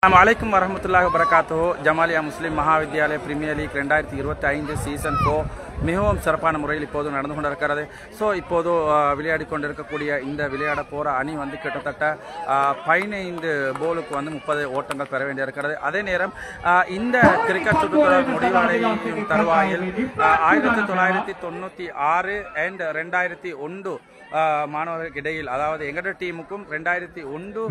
अस्सलामुअलैकुम वरहमतुल्लाहि वबरकातुहु Jamalia Muslim Mahavidyalaya premier league 2025 season 4 மிகவும் சிறப்பான முறையில் இப்போது நடந்து கொண்டிருக்கிறது. ஸோ இப்போது விளையாடி கொண்டிருக்கக்கூடிய இந்த விளையாட போகிற அணி வந்து கிட்டத்தட்ட 15 போலுக்கு வந்து 30 ஓட்டங்கள் பெற வேண்டியிருக்கிறது. அதே நேரம் இந்த கிரிக்கெட் சுற்றுத்தொடர் முடிவடையும் தருவாயில் 1996 அண்ட் 2001 மாணவர்களுக்கு இடையில், அதாவது எங்கட டீமுக்கும் 2001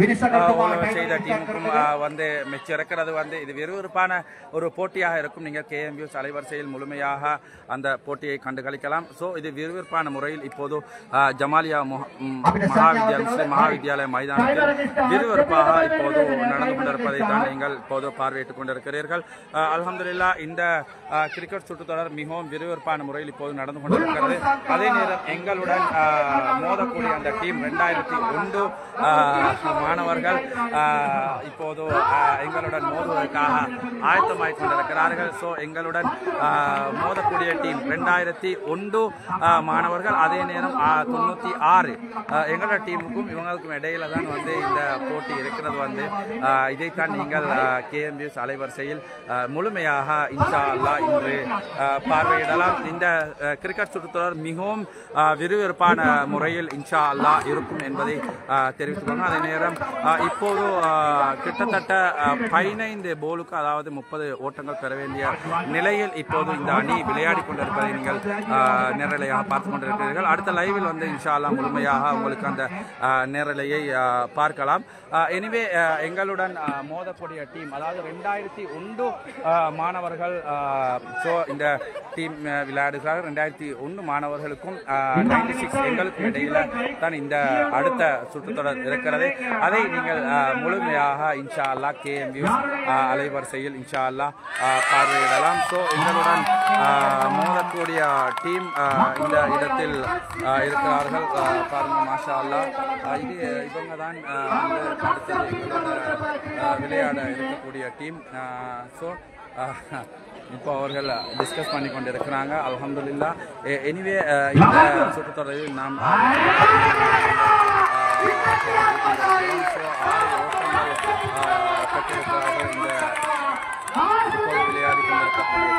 செய்த டீமுக்கும் வந்து மெச்சு இருக்கிறது. வந்து இது விறுவிறுப்பான ஒரு போட்டியாக இருக்கும். நீங்கள் KMU அலைவரிசையில் முழுமையாக அந்த போட்டியை கண்டுகளிக்கலாம். ஸோ இது விறுவிறுப்பான முறையில் இப்போது ஜமாலியா முஸ்லிம் மகாவித்யாலய மைதானத்தில் விறுவிறுப்பாக இப்போது நடந்து கொண்டிருப்பதை தான் நீங்கள் இப்போது பார்வையிட்டுக் கொண்டிருக்கிறீர்கள். அல்ஹம்துலில்லாஹ் இந்த கிரிக்கெட் சுற்றுத்தொடர் மிகவும் விறுவிறுப்பான முறையில் இப்போது நடந்து கொண்டிருக்கிறது. அதே நேரம் எங்களுடன் மோதக்கூடிய அந்த டீம் 2001 மாணவர்கள் இப்போது எங்களுடன் மோதுவதற்காக ஆயத்தமாகிக் கொண்டிருக்கிறார்கள். ஸோ எங்களுடன் மோதக்கூடிய டீம் 2001 மாணவர்கள், அதே நேரம் 96 எங்களோட டீமுக்கும் இவங்களுக்கும் இடையில தான் வந்து இந்த போட்டி இருக்கிறது. வந்து இதைத்தான் நீங்கள் KMU அலைவரிசையில் முழுமையாக இன்ஷா அல்லாஹ் இன்று பார்வையிடலாம். இந்த கிரிக்கெட் சுற்றுத்தொடர் மிகவும் விறுவிறுப்பான முறையில் இன்ஷா அல்லாஹ் இருக்கும் என்பதை தெரிவித்துக்கொள்ளும். அதே நேரம் இப்போது கிட்டத்தட்ட 15 போலுக்கு, அதாவது 30 ஓட்டங்கள் பெற வேண்டிய நிலையில் இப்போது இந்த அணி விளையாடி கொண்டிருப்பதை நீங்கள் நேரலையாக பார்த்து கொண்டிருக்கிறீர்கள். அடுத்த லைவில் வந்து இன்ஷா அல்லாஹ் முழுமையாக உங்களுக்கு அந்த நேரலையை பார்க்கலாம். எனிவே எங்களுடன் மோதக்கூடிய டீம், அதாவது 2001 மாணவர்கள் ஸோ இந்த டீம் விளையாடுகிறார்கள். 2001 மாணவர்களுக்கும் 96 எங்களுக்கும் இடையில தான் இந்த அடுத்த சுற்றுத்தொடர் இருக்கிறது. அதை நீங்கள் முழுமையாக இன்ஷா அல்லாஹ் KMU அலைவரிசையில் இன்ஷா அல்லாஹ் பார்வையிடலாம். ஸோ எங்களுடன் மோதக்கூடிய டீம் இந்த இடத்தில் இருக்கிறார்கள். பாருங்க, மாஷா அல்லாஹ். இவங்க தான் அடுத்தது விளையாட இருக்கக்கூடிய டீம். ஸோ இப்போ அவர்கள் டிஸ்கஸ் பண்ணி கொண்டு இருக்கிறாங்க. அல்ஹம்துலில்லாஹ். எனிவே இந்த சுற்றுத்தொடரில் நாம் 6 ஓட்டங்கள் பெற்றிருக்கிறார்கள். இந்த இப்போது விளையாடி கொண்டிருக்கக்கூடிய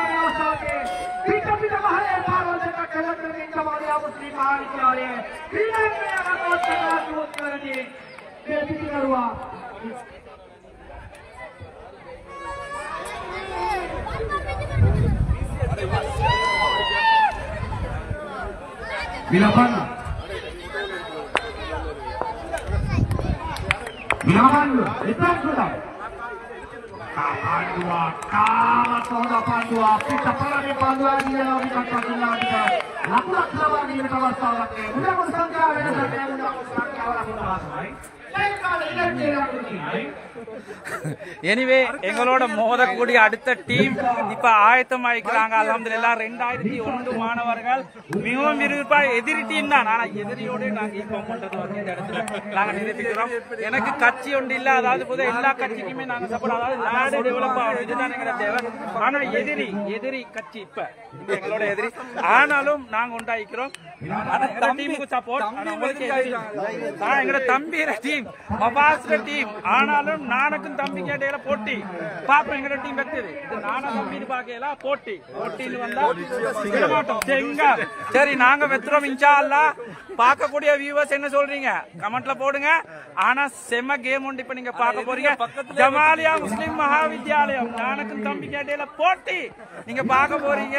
Bilapano Itan sudah Pandua kalah sudah Pandua kita pernah di Pandua dia kita pernah kita lakukan lawan di kawasan salat udah bersangka dengan saya udah bersangka orang bahasa anyway எங்களோட மோதக்கூடிய அடுத்த டீம் இப்ப ஆயத்தமாயிக்கிறாங்க. அல்ஹம்துலில்லாஹ். 2001 மாணவர்கள் மிகவும் விருப்பா எதிரி டீம் தான். ஆனா எதிரியோட நாங்க ஈக்கம் பண்றது வந்து இந்த இடத்துல நாங்க நிரூபிக்கிறோம். எனக்கு கட்சி ஒன்று இல்ல, அதாவது புது எல்லா கட்சிக்குமே நாங்க சப்போர்ட், அதாவது நாடு டெவலப் ஆகணும், இதுதான் எங்களோட தேவை. ஆனா எதிரி கட்சி இப்ப எங்களோட எதிரி. ஆனாலும் நாங்க உண்டாயிக்கிறோம் டீமுக்கு சப்போர்ட். எங்களோட தம்பி டீம் டீம், ஆனாலும் நானுக்கும் தம்பிக்கு இடையில போட்டி பாப்போம். எங்க டீம் வெக்குது, இது நானும் தம்பி பாக்கல போட்டின்னு வந்தா சரி நாங்க வெத்துறோம் இன்ஷா அல்லாஹ். பார்க்கக்கூடிய வியூவர்ஸ் என்ன சொல்றீங்க கமெண்ட்ல போடுங்க. ஆனா செம கேம் உண்டு இப்ப நீங்க பார்க்க போறீங்க. ஜமாலியா முஸ்லிம் மகாவித்யாலயம் நானுக்கும் தம்பிக்கு இடையில போட்டி நீங்க பார்க்க போறீங்க.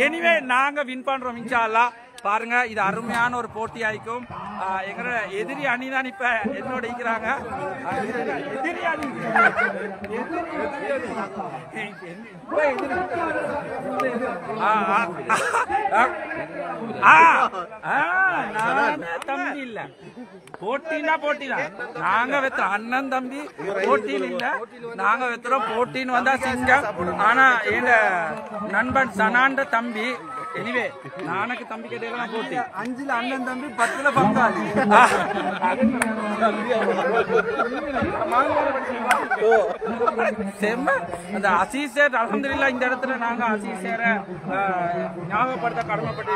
எனிவே நாங்க வின் பண்றோம் இன்ஷா அல்லாஹ். பாருங்க, இது அருமையான ஒரு போட்டி ஆயிக்கும். எங்களோட எதிரி அணி தான் இப்ப என்னோட இருக்கிறாங்க. எதிரி அணி தம்பி இல்ல, போட்டினா போட்டிதான். நாங்க வெத்துறோம், அண்ணன் தம்பி போட்டின்னு இல்ல, நாங்க வெத்துறோம். போட்டின்னு வந்தா சிங்கம். ஆனா எங்க நண்பன் சனாண்ட தம்பி. எனிவே நானுக்கு தம்பி கேட்டெல்லாம் போட்டி 5ல அண்ணன் தம்பி 10ல பங்காளி. செம்ம அந்த அசீஸ் சார் அல்ஹம்துலில்லாஹ் இந்த இடத்துல நாங்க அசீஸ் சாரை ஞாபகப்படுத்த கடமைப்பட்டு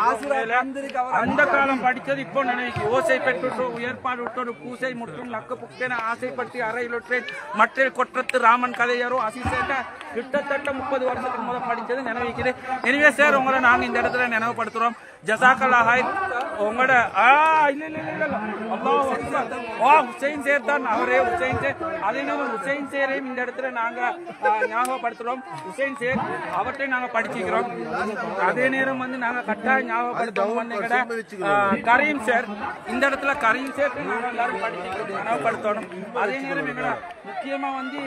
அந்த காலம் படிச்சது இப்போ நினைவு ஓசை பெற்று உயர்பாடு விட்டோடு பூசை முற்றும் லக்க புக்கென ஆசைப்பட்டு அறையிலுற்றேன் மற்ற கொற்றத்து ராமன் கதையாரோ அசீஸ் சார் கிட்டத்தட்ட 30 வருஷத்துக்கு முதல் படிச்சது நினைவிக்குது. எனவே சார் உங்களை நாங்க இந்த இடத்துல நினைவுபடுத்துறோம். ஜஸாக்கல்லாஹ் ஹைர். உங்களோட ஹுசைன் சேர் தான் அவரே ஹுசைன் சேர். அதே நேரம் ஹுசைன் சேரையும் இந்த இடத்துல நாங்க ஞாபகப்படுத்துறோம். ஹுசைன் சேர் அவற்றையும் நாங்க படிச்சுக்கிறோம். அதே நேரம் வந்து நாங்க கட்டாயம் ஞாபகப்படுத்துறோம். கரீம் சார் இந்த இடத்துல கரீம் சேர் நாங்க எல்லாரும் படிச்சுக்கிறோம் ஞாபகப்படுத்தணும். அதே நேரம் எங்கடா முக்கியமா வந்து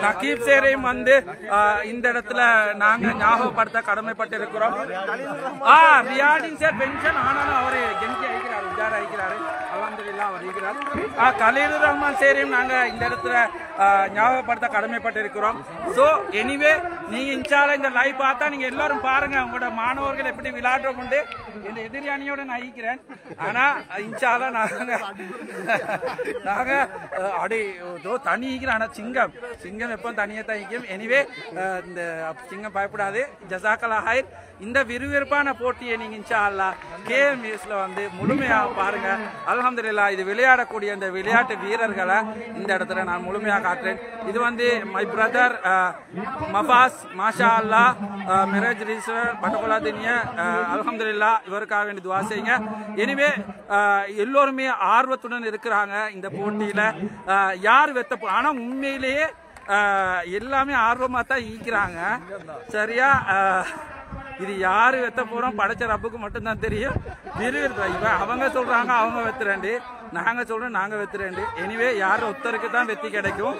நக்கீப் சேரையும் வந்து இந்த இடத்துல நாங்க ஞாபகப்படுத்த கடமைப்பட்டு இருக்கிறோம். ரியாடிங் சார் பென்ஷன் ஆனாலும் அவரு கெஞ்சி அழிக்கிறாரு, உஜார அழிக்கிறாரு. அல்ஹம்துலில்லாஹ் அவர் இருக்கிறார். கலீலுர் ரஹ்மான் சேரையும் நாங்க இந்த இடத்துல ஞாபகப்படுத்த கடமைப்பட்டு இருக்கிறோம். ஸோ எனிவே நீங்க இன்ஷால்லா இந்த லைவ் பார்த்தா நீங்க எல்லாரும் பாருங்க உங்களோட மாணவர்கள் எப்படி விளையாடுறோம் உண்டு. இந்த எதிரி அணியோட நான் அழிக்கிறேன். ஆனா இன்ஷால்லா நாங்க அடி தனி ஈக்கிறேன். ஆனா சிங்கம் எப்போ தனியை தான் ஈக்கும். எனிவே இந்த சிங்கம் பயப்படாது. ஜஸாக்கல்லாஹ் ஹைர். இந்த விறுவிறுப்பான போட்டியை நீங்க இன்ஷா அல்லாஹ் KMSல வந்து முழுமையா பாருங்க. அல்ஹம்துலில்லாஹ் இது விளையாடக்கூடிய இந்த விளையாட்டு வீரர்களை இந்த இடத்துல நான் முழுமையா காட்டுறேன். இது வந்து மை பிரதர் மஃபாஸ் மாஷா அல்லாஹ் மிராஜ் ரீசர் பட்டகுலாதினிய அல்ஹம்துலில்லாஹ் இவருக்காக வேண்டி துஆ செய்யுங்க. எனவே எல்லோருமே ஆர்வத்துடன் இருக்கிறாங்க இந்த போட்டியில. யார் வெத்த ஆனா உண்மையிலேயே எல்லாமே ஆர்வமா தான் ஈக்கிறாங்க. சரியா இது யாரு வெத்த போறோம் படைச்ச ரப்புக்கு மட்டும்தான் தெரியும். அவங்க சொல்றாங்க அவங்க வெத்துறேண்டு, நாங்க சொல்றோம் நாங்க வெத்துறேண்டு. எனிவே யார் ஒருத்தருக்கு தான் வெத்தி கிடைக்கும்.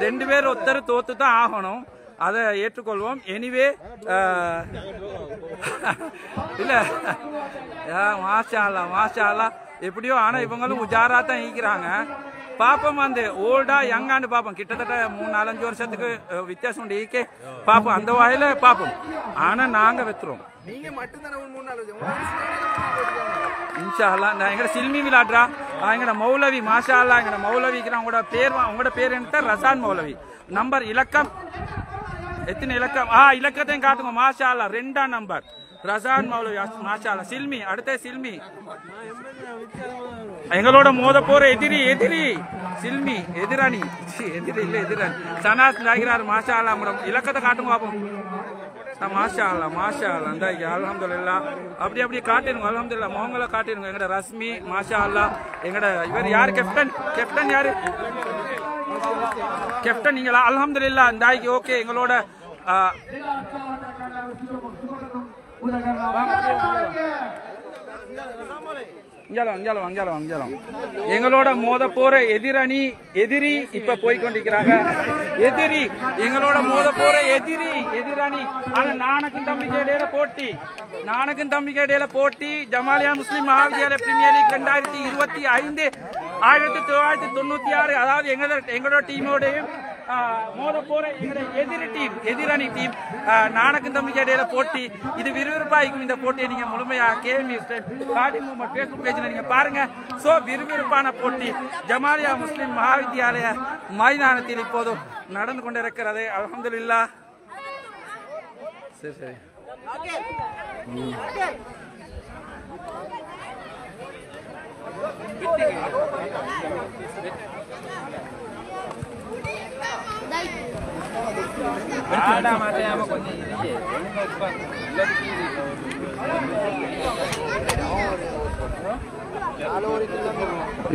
2 பேர் ஒருத்தர் தோத்து தான் ஆகணும். அதை ஏற்றுக்கொள்வோம். எனிவே இல்ல மாஷா அல்லாஹ் எப்படியோ. ஆனா இவங்களும் உஜாரா தான் ஈக்கிறாங்க. பாப்போம் அந்த ஓல்டா யங்காண்டு பாப்போம். கிட்டத்தட்ட 3-4-5 வருஷத்துக்கு வித்தியாசம் உண்டு ஈக்கே பாப்போம். அந்த வகையில பாப்போம். ஆனா நாங்க வெத்துறோம் இன்ஷா அல்லாஹ். எங்கட சில்மி விளையாடுறா எங்கட மௌலவி மாஷா அல்லாஹ். எங்கட மௌலவிக்கு உங்களோட பேர் என்ன? ரசான் மௌலவி. நம்பர் இலக்கம் எத்தனை இலக்கம்? இலக்கத்தையும் காட்டுங்க. மாஷா அல்லாஹ் 2ஆம் நம்பர் ரசான் மௌலவி மாஷா அல்லாஹ். சில்மி அடுத்த சில்மி எங்களோட மோத போற எதிரி சில்மி எதிராணி எதிராணி சனாஸ் நாகிறார். மாஷா அல்லாஹ் இலக்கத்தை காட்டுங்க பாப்போம். மாஷா அல்லாஹ் இந்த அல்ஹம்துலில்லாஹ் அப்படி காட்டிருங்க. அல்ஹம்துலில்லாஹ் மோகங்களை காட்டிருங்க. எங்கட ரஸ்மி மாஷா அல்லாஹ். எங்கட இவர் யாரு கேப்டன் யாரு? கேப்டன் நீங்களா? அல்ஹம்துலில்லாஹ் இந்த ஓகே. எங்களோட எங்களோட மோத போற எதிரி இப்ப போய்கொண்டிருக்கிறாங்க. எங்களோட மோத போற எதிரணி. ஆனா நானக்கும் தம்பிக்கு இடையில போட்டி ஜமாலியா முஸ்லிம் மஹாவித்யாலயா பிரீமியர் லீக் 2025 1996. அதாவது எங்களோட டீமோடையும் மோத போற எதிரணி டீம் நானக்கும் தம்பிக்கு இடையில போட்டி. இது விறுவிறுப்பாய்க்கும். இந்த போட்டியை நீங்க முழுமையா KMS Facebook பேஜ்ல நீங்க பாருங்க. சோ விறுவிறுப்பான போட்டி ஜமாலியா முஸ்லிம் மஹாவித்யாலய மைதானத்தில் இப்போது நடந்து கொண்டிருக்கிறது. அல்ஹம்துலில்லாஹ். சரி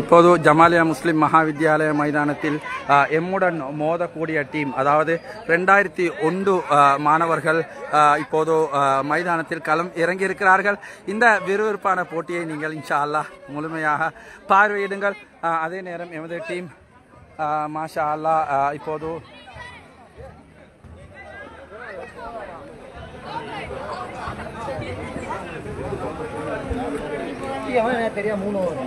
இப்போது ஜமாலியா முஸ்லிம் மஹாவித்யாலய மைதானத்தில் எம்முடன் மோதக்கூடிய டீம், அதாவது 2001 மாணவர்கள் இப்போது மைதானத்தில் களம் இறங்கியிருக்கிறார்கள். இந்த விறுவிறுப்பான போட்டியை நீங்கள் இன்ஷா அல்லாஹ் முழுமையாக பார்வையிடுங்கள். அதே நேரம் எமது டீம் மாஷா அல்லாஹ் இப்போது தெரியா 3 ஓவர்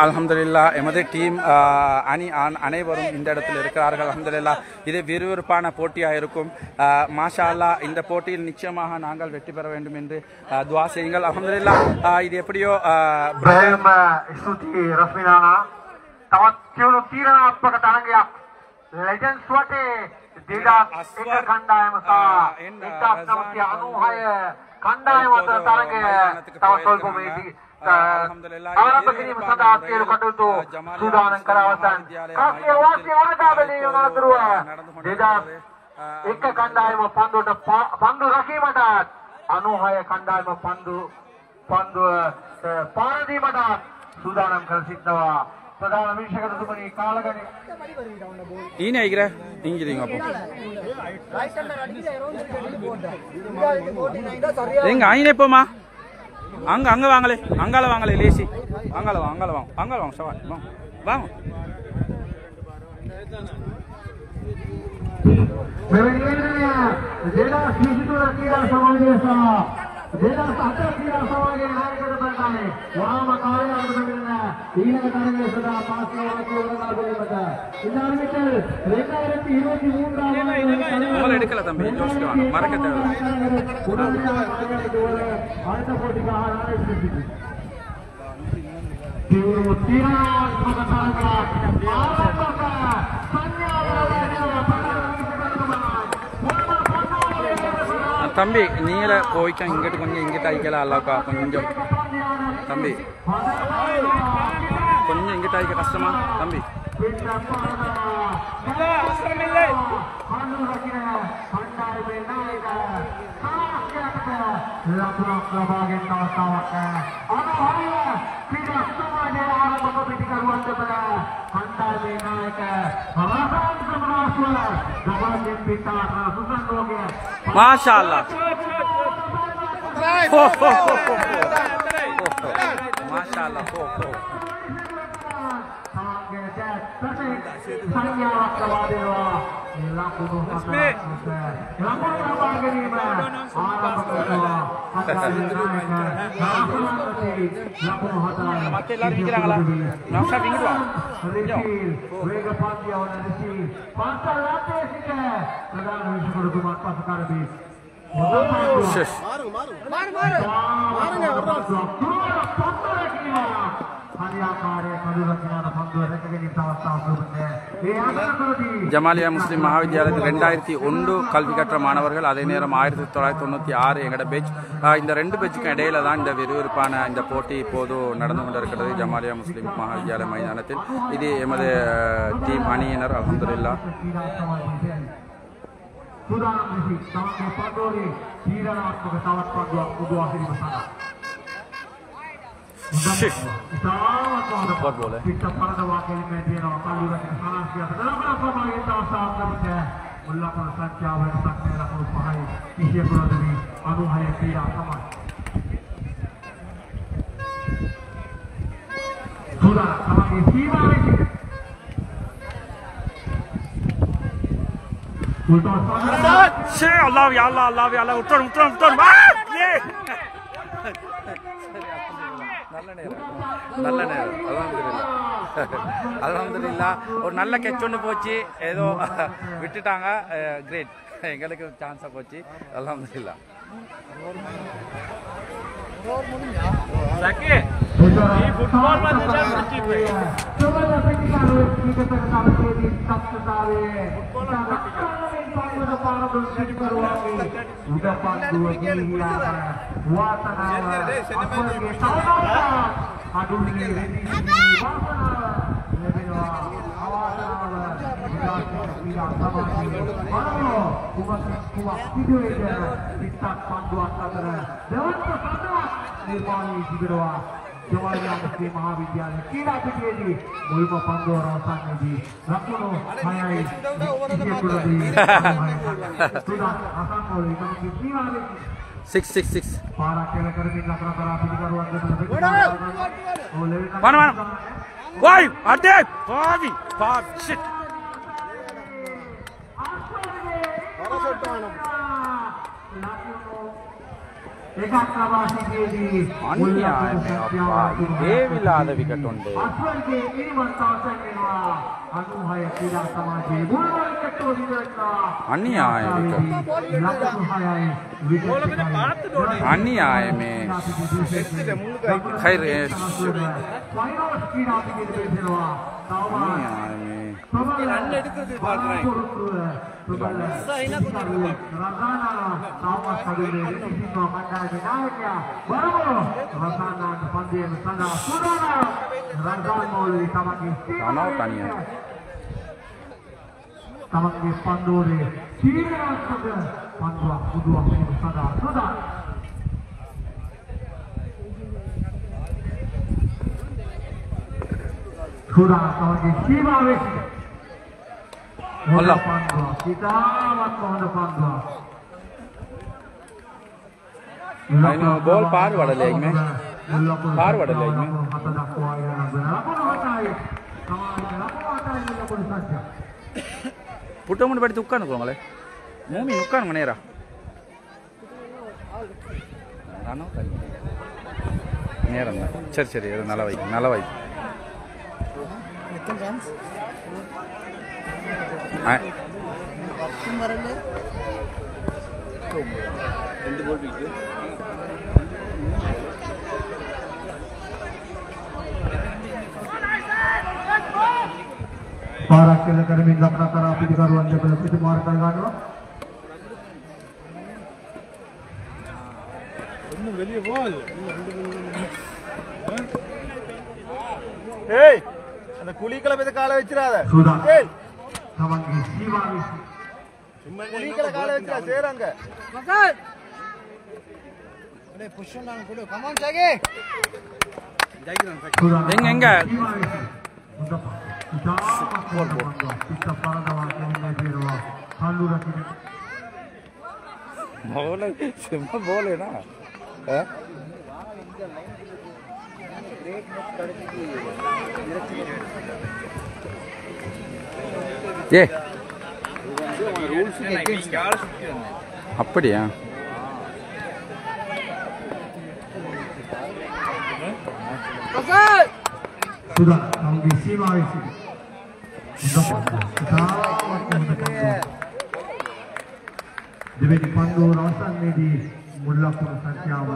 அல்ஹம்துலில்லாஹ் எமது டீம் அணி அனைவரும் இந்த இடத்தில் இருக்கிறார்கள். அல்ஹம்துலில்லாஹ் இது விறுவிறுப்பான போட்டியாக இருக்கும். மாஷா அல்லாஹ் இந்த போட்டியில் நிச்சயமாக நாங்கள் வெற்றி பெற வேண்டும் என்று துஆ செய்யுங்கள். அல்ஹம்துலில்லாஹ் இது எப்படியோ ප්‍රේම ස්තුති රස්මිනානා තවත් කියුණු තීරණාත්මක තරගයක් ලෙජන්ඩ්ස් වටේ 2001 කණ්ඩායම සහ 1996 කණ්ඩායම අතර තරගය තව ස්වල්පමේදී ආරම්භ කිරීම සඳහා සියලු කටයුතු සූදානම් කර අවසන්. කාසිය වාසිය වරදා බැලීම අනතුරුව 2001 කණ්ඩායම පන්දු රැකීමට 96 කණ්ඩායම පන්දුව පාරදීමට සූදානම් කර සිටනවා. ප්‍රධාන විශේෂකතුමනි කාලගණි ඊනේ අයිගර ඉංග්‍රීසියෙන් අපෝ எங்க ஆயினே போமா அங்க அங்க வாங்களே அங்கால வாங்களே லேசி அங்கால வாங்க சவால் வாங்க මෙවැනි දෙදා සිසිතුල ක්‍රීඩා සමාජයේ දෙදා සතර ක්‍රීඩා සමාජයේ නායකද බලන්නේ වාම කාර්යාලයට මෙන්න ඊළඟ තරගයේ සදා පාස්කේ වාක්‍ය වරදා බැලීමට ඉන්නාමිට 2023 මොල எடுக்கல தம்பி ஜோஸ்க்கு வாங்க மறக்க தேவையில்லை அடுத்த போட்டிக்காக ஆரம்பிச்சிருக்கு தீராத்மக තරග ஆரம்பක தம்பி நீல போய்க்க இங்கிட்டு கொஞ்சம் இங்கிட்ட ஆயிக்கலாம் அல்லாக்கா கொஞ்சம் தம்பி கொஞ்சம் இங்கிட்ட ஆயிக்க கஷ்டமா தம்பி Masya Allah. Masya Allah. Jamalia முஸ்லிம் மகாவித்யாலயத்தில் 2001 கல்வி கற்ற மாணவர்கள் அதே நேரம் 1996 எங்கட பேட்ச் இந்த ரெண்டு பேட்சுக்கும் இடையில தான் இந்த விறுவிறுப்பான இந்த போட்டி இப்போது நடந்து கொண்டிருக்கிறது ஜமாலியா முஸ்லிம் மகாவித்யாலய மைதானத்தில். இது எமது டீம் அணியினர் அல்ஹம்துலில்லாஹ். बहुत बोले Allah ya Allah Allah ya Allah utur ye நல்ல நேரம் அல்ஹம்துலில்லாஹ் ஒரு நல்ல கெட்ச் ஒன்று போச்சு ஏதோ விட்டுட்டாங்க கிரேட் எங்களுக்கு சான்ஸாக போச்சு அல்ஹம்துலில்லாஹ். Jamalia Muslim Mahavidyalaya Kira Pidiyedi Mulma Pandu Rasanedi Lakuno Hayai Kudadi Sudah Asangol Ikanki Siwali 666 Para Kela Karmin Lakra Para Pidikaruan Mana Why Ade Pavi shit එකක් ලබා සිටියේදී අන්‍යයන්ගේ අප්පා ඒ විලාද විකට උන්නේ අස්වර්ගයේ ඉනිමත් අවසන් වෙනවා 96 ක්‍රීඩා සමාජයේ මුල්වන කට්ටුව දිනනවා අන්‍යයන් අන්‍යයන් මේ खैर තමන්ගේ පන්දුවේ තීරණාත්මක පන්දුවක් පුදුවක් සදා සදා සුදා තමන්ගේ සීමාවේ අල්ලා පන්දුවක් සිතාවත් හොඳ පන්දුවක් අයිනෝ බෝල් පාර වඩලයි මේ පාර වඩලයි මේ හත දක්වා යන ලකුණුවටයි සමාජයේ ලකුණුවටයි ලකුණු සංඛ්‍යා පුටමුණ පෙඩි තුක්කන්න කොමලේ මූමි නුක්කන්න නේරා රනෝ நேரம் சரி சரி அது நலவை எத்தனை ரன்ஸ் வரல ரெண்டு கோல் இருக்கு පාරක් කෙල කරමින් ලක්නා කරා පිටිකරුවන් දෙපළ පිටුමාර කර ගන්නවා ஒண்ணு வெளிய போல் ஏய் அந்த குளிக்கல பெத காலை வெச்சிராத ஏய் තමන්ගේ සීමාවේ சும்மா குளிக்கல காலை வெச்சிரா சேரங்க மகன் அடே புஷ் பண்ணாங்க கொடு கம் ஆன் ஜாகே எங்க எங்க सिंपल बोल है ना ये அப்படியா सुधा තමන්ගේ සීමාවේ දෙවෙනි පන්දුව අවසන්යේදී මුල් ලකුණු සංඛ්‍යාව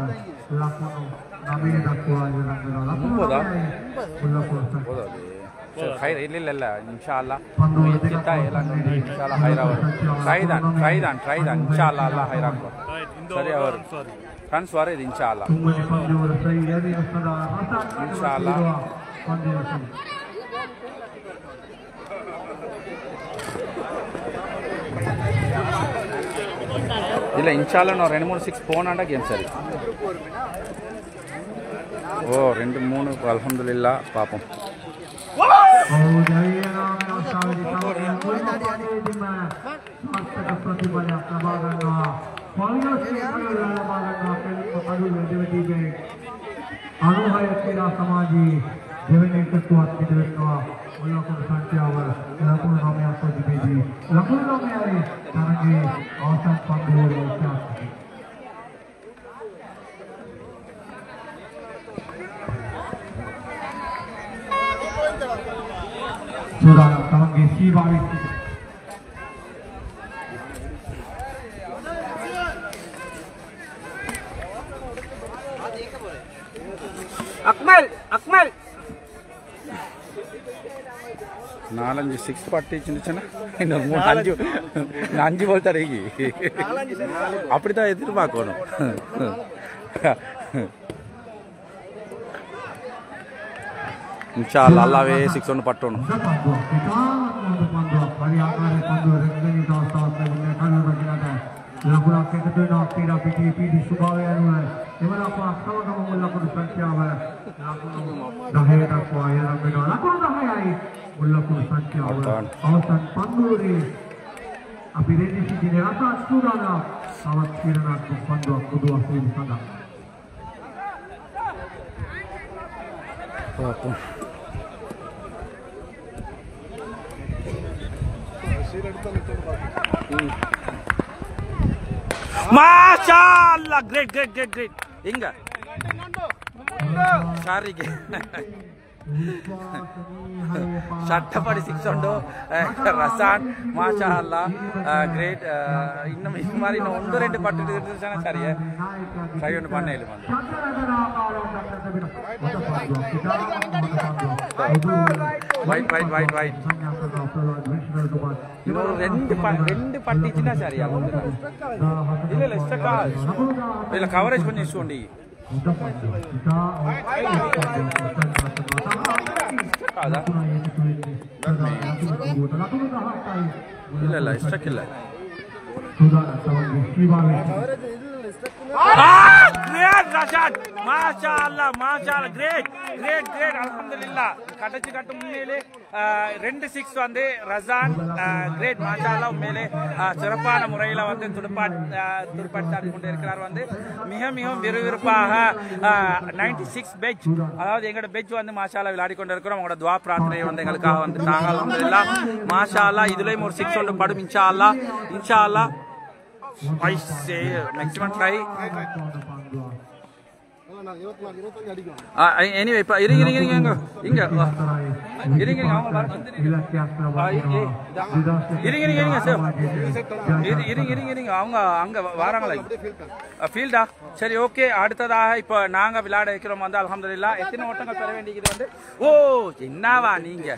ලකුණු 9 දක්වා ඉවර වෙනවා ලකුණු 9යි මුල් ලකුණු සංඛ්‍යාව خير இல்ல இன்ஷாஅல்லாஹ் முயற்சித்தா எல்லாம் இன்ஷாஅல்லாஹ் ஹைராவ ட்ரைதான் இன்ஷாஅல்லாஹ் அல்லாஹ் ஹைராக்கும் சரி அவர் ரன்ஸ் வர இன்ஷாஅல்லாஹ் තුන්වෙනි පන්දුව සහි යැවීම සඳහා இன்ஷாஅல்லாஹ் පන්දුව இல்ல இன்ஷாஅல்லாஹ் நான் 2-3 6 போனாடா கேம் சரி ஓ 2-3 அல்ஹம்துலில்லாஹ் பாப்போம் සමාජයේ දෙවෙනි එකතුවක් පිටවෙනවා ඔයකොන සංඛ්‍යාව ලකුණු 9ක් තිබෙදී ලකුණු 9යි තරගයේ අවසන් පන්දුවේ ඉතිහාසය සුදා තමන්ගේ සීමාවේ அக்மல் 4-5 6 பட்டி சின்ன இன்னொரு 3-5 போல் தரேகி அப்படிதான் எதிர்பார்க்கணும் இன்ஷாஅல்லாஹ் அல்லாஹ்வே 6 ஒன்னு பட்டணும் ලකුණක් එකතු වෙනවා ක්‍රීඩා පිටියේ පීඩි ස්වභාවය අනුව එවන අප අක්ෂමකම මුල් ලකුණු සංඛ්‍යාව ලකුණු 10 දක්වා යන වෙනවා ලකුණු 10යි මුල් ලකුණු සංඛ්‍යාව අවසන් පන්දුවේ අපි රෙදි සිටින රසත් සූදානම් තවත් ක්‍රීඩාත්මක පන්දුවක් පුදුවක් වීම සඳහා பாப்போம் மாஷாஅல்லாஹ் கிரேட் எங்க சாரிக்கு ஷட்டப்படி 6 உண்டு ரசான் மாஷாஅல்லாஹ் கிரேட் இன்னும் இது மாதிரி இன்னும் 1-2 பட்டு இருந்துச்சுன்னா சரியா ட்ரை ஒன்று பண்ண இல்லை ரைட் இன்னொரு 2 பட்டுச்சுன்னா சரியா இல்லை ஸ்டக்கா இல்லை கவரேஜ் கொஞ்சம் இஷ்யூ உண்டு ಇಲ್ಲ ಸ್ಟಕ್ ಇಲ್ಲ கிரேட் அல்ஹம்துலில்லாஹ் கட்டு முன்னேலே 2-6 வந்து ரசான் கிரேட் மாஷாஅல்லாஹ் உண்மையிலே சிறப்பான முறையில் வந்து துடுப்பாடி கொண்டு இருக்கிறார் வந்து மிகவும் விறுவிறுப்பாக 96 பெஞ்ச் அதாவது எங்களோட பெஞ்ச் வந்து மாஷாஅல்லாஹ் விளையாடி கொண்டு இருக்கிறோம் உங்களோட துஆ பிரார்த்தனை வந்து எங்களுக்காக வந்து நாங்கள் அல்ஹம்துலில்லாஹ் மாஷாஅல்லாஹ் இதுலயும் ஒரு 6 ஒன்று படும் இன்ஷா அல்லாஹ் I say maximum try. Anyway, இருங்க அவங்க அங்க வராங்களா ஃபீல்டா சரி ஓகே அடுத்ததாக இப்போ நாங்க விளையாட வைக்கிறோம் வந்து அல்ஹம்துலில்லாஹ் எத்தனை ஓட்டங்கள் பெற வேண்டியது வந்து ஓ என்னவா நீங்க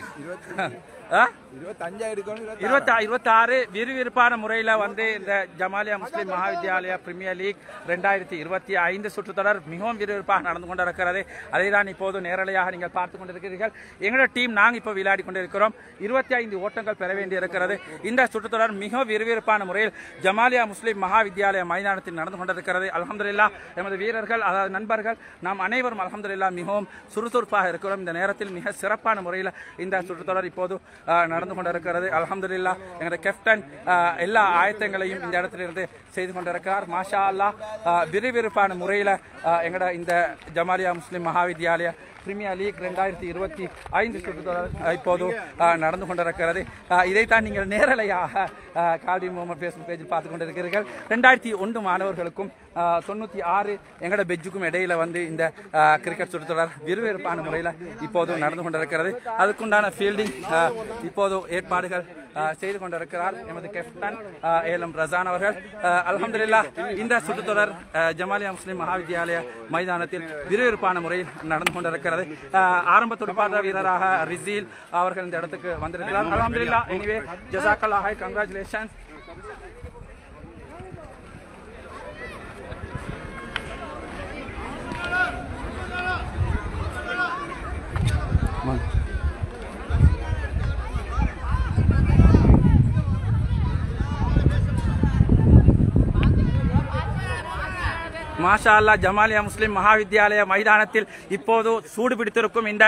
26 விறுவிறுப்பான முறையில் வந்து இந்த ஜமாலியா முஸ்லிம் மகாவித்யாலயா பிரீமியர் லீக் 2025 சுற்றுத்தொடர் மிகவும் விறுவிறுப்பாக நடந்து கொண்டிருக்கிறது. அதை தான் இப்போது நேரலையாக நீங்கள் பார்த்து கொண்டிருக்கிறீர்கள். எங்களோட டீம் நாங்கள் இப்போ விளையாடி கொண்டிருக்கிறோம். 25 ஓட்டங்கள் பெற வேண்டியிருக்கிறது. இந்த சுற்றுத்தொடர் மிக விறுவிறுப்பான முறையில் ஜமாலியா முஸ்லிம் மகாவித்யாலயா மைதானத்தில் நடந்து கொண்டிருக்கிறது. அல்ஹம்துலில்லாஹ் எமது வீரர்கள் அதாவது நண்பர்கள் நாம் அனைவரும் அல்ஹம்துலில்லாஹ் மிகவும் சுறுசுறுப்பாக இருக்கிறோம். இந்த நேரத்தில் மிக சிறப்பான முறையில் இந்த சுற்றுத்தொடர் இப்போது நடந்து கொண்டிருக்கிறது. அல்ஹம்துலில்லாஹ் எங்களுடைய கேப்டன் எல்லா ஆயத்தங்களையும் இந்த இடத்திலிருந்து செய்து கொண்டிருக்கிறார். மாஷா அல்லாஹ் விறுவிறுப்பான முறையில் எங்களோட இந்த ஜமாலியா முஸ்லிம் மகாவித்யாலயா பிரீமியர் லீக் 2025 சுற்றுத்தொடர் இப்போது நடந்து கொண்டிருக்கிறது. இதைத்தான் நீங்கள் நேரலையாக கால்வி முகமது ஃபேஸ்புக் பேஜில் பார்த்து கொண்டிருக்கிறீர்கள். 2001 மாணவர்களுக்கும் 96 எங்களோட பெஞ்சுக்கும் இடையில வந்து இந்த கிரிக்கெட் சுற்றுத்தொடர் விறுவிறுப்பான முறையில் இப்போது நடந்து கொண்டிருக்கிறது. அதுக்குண்டான ஃபீல்டிங் இப்போது ஏற்பாடுகள் செய்து கொண்டிருக்கிறார் எமது கேப்டன் ஏலம் ரசான் அவர்கள். அல்ஹம்துலில்லாஹ் இந்த சுற்றுத்தொடர் ஜமாலியா முஸ்லிம் மகாவித்யாலயா மைதானத்தில் விறுவிறுப்பான முறையில் நடந்து கொண்டிருக்கிறது. ஆரம்ப துடுப்பாட்ட வீரராக ரிசீல் அவர்கள் இந்த இடத்துக்கு வந்திருக்கிறார். அல்ஹம்துலில்லாஹ் எனிவே ஜஸாக்கல்லாஹ் ஹைர் கங்க்ராச்சுலேஷன்ஸ். மாஷா அல்லாஹ் ஜமாலியா முஸ்லிம் மகாவித்யாலயா மைதானத்தில் இப்போது சூடு பிடித்திருக்கும் இந்த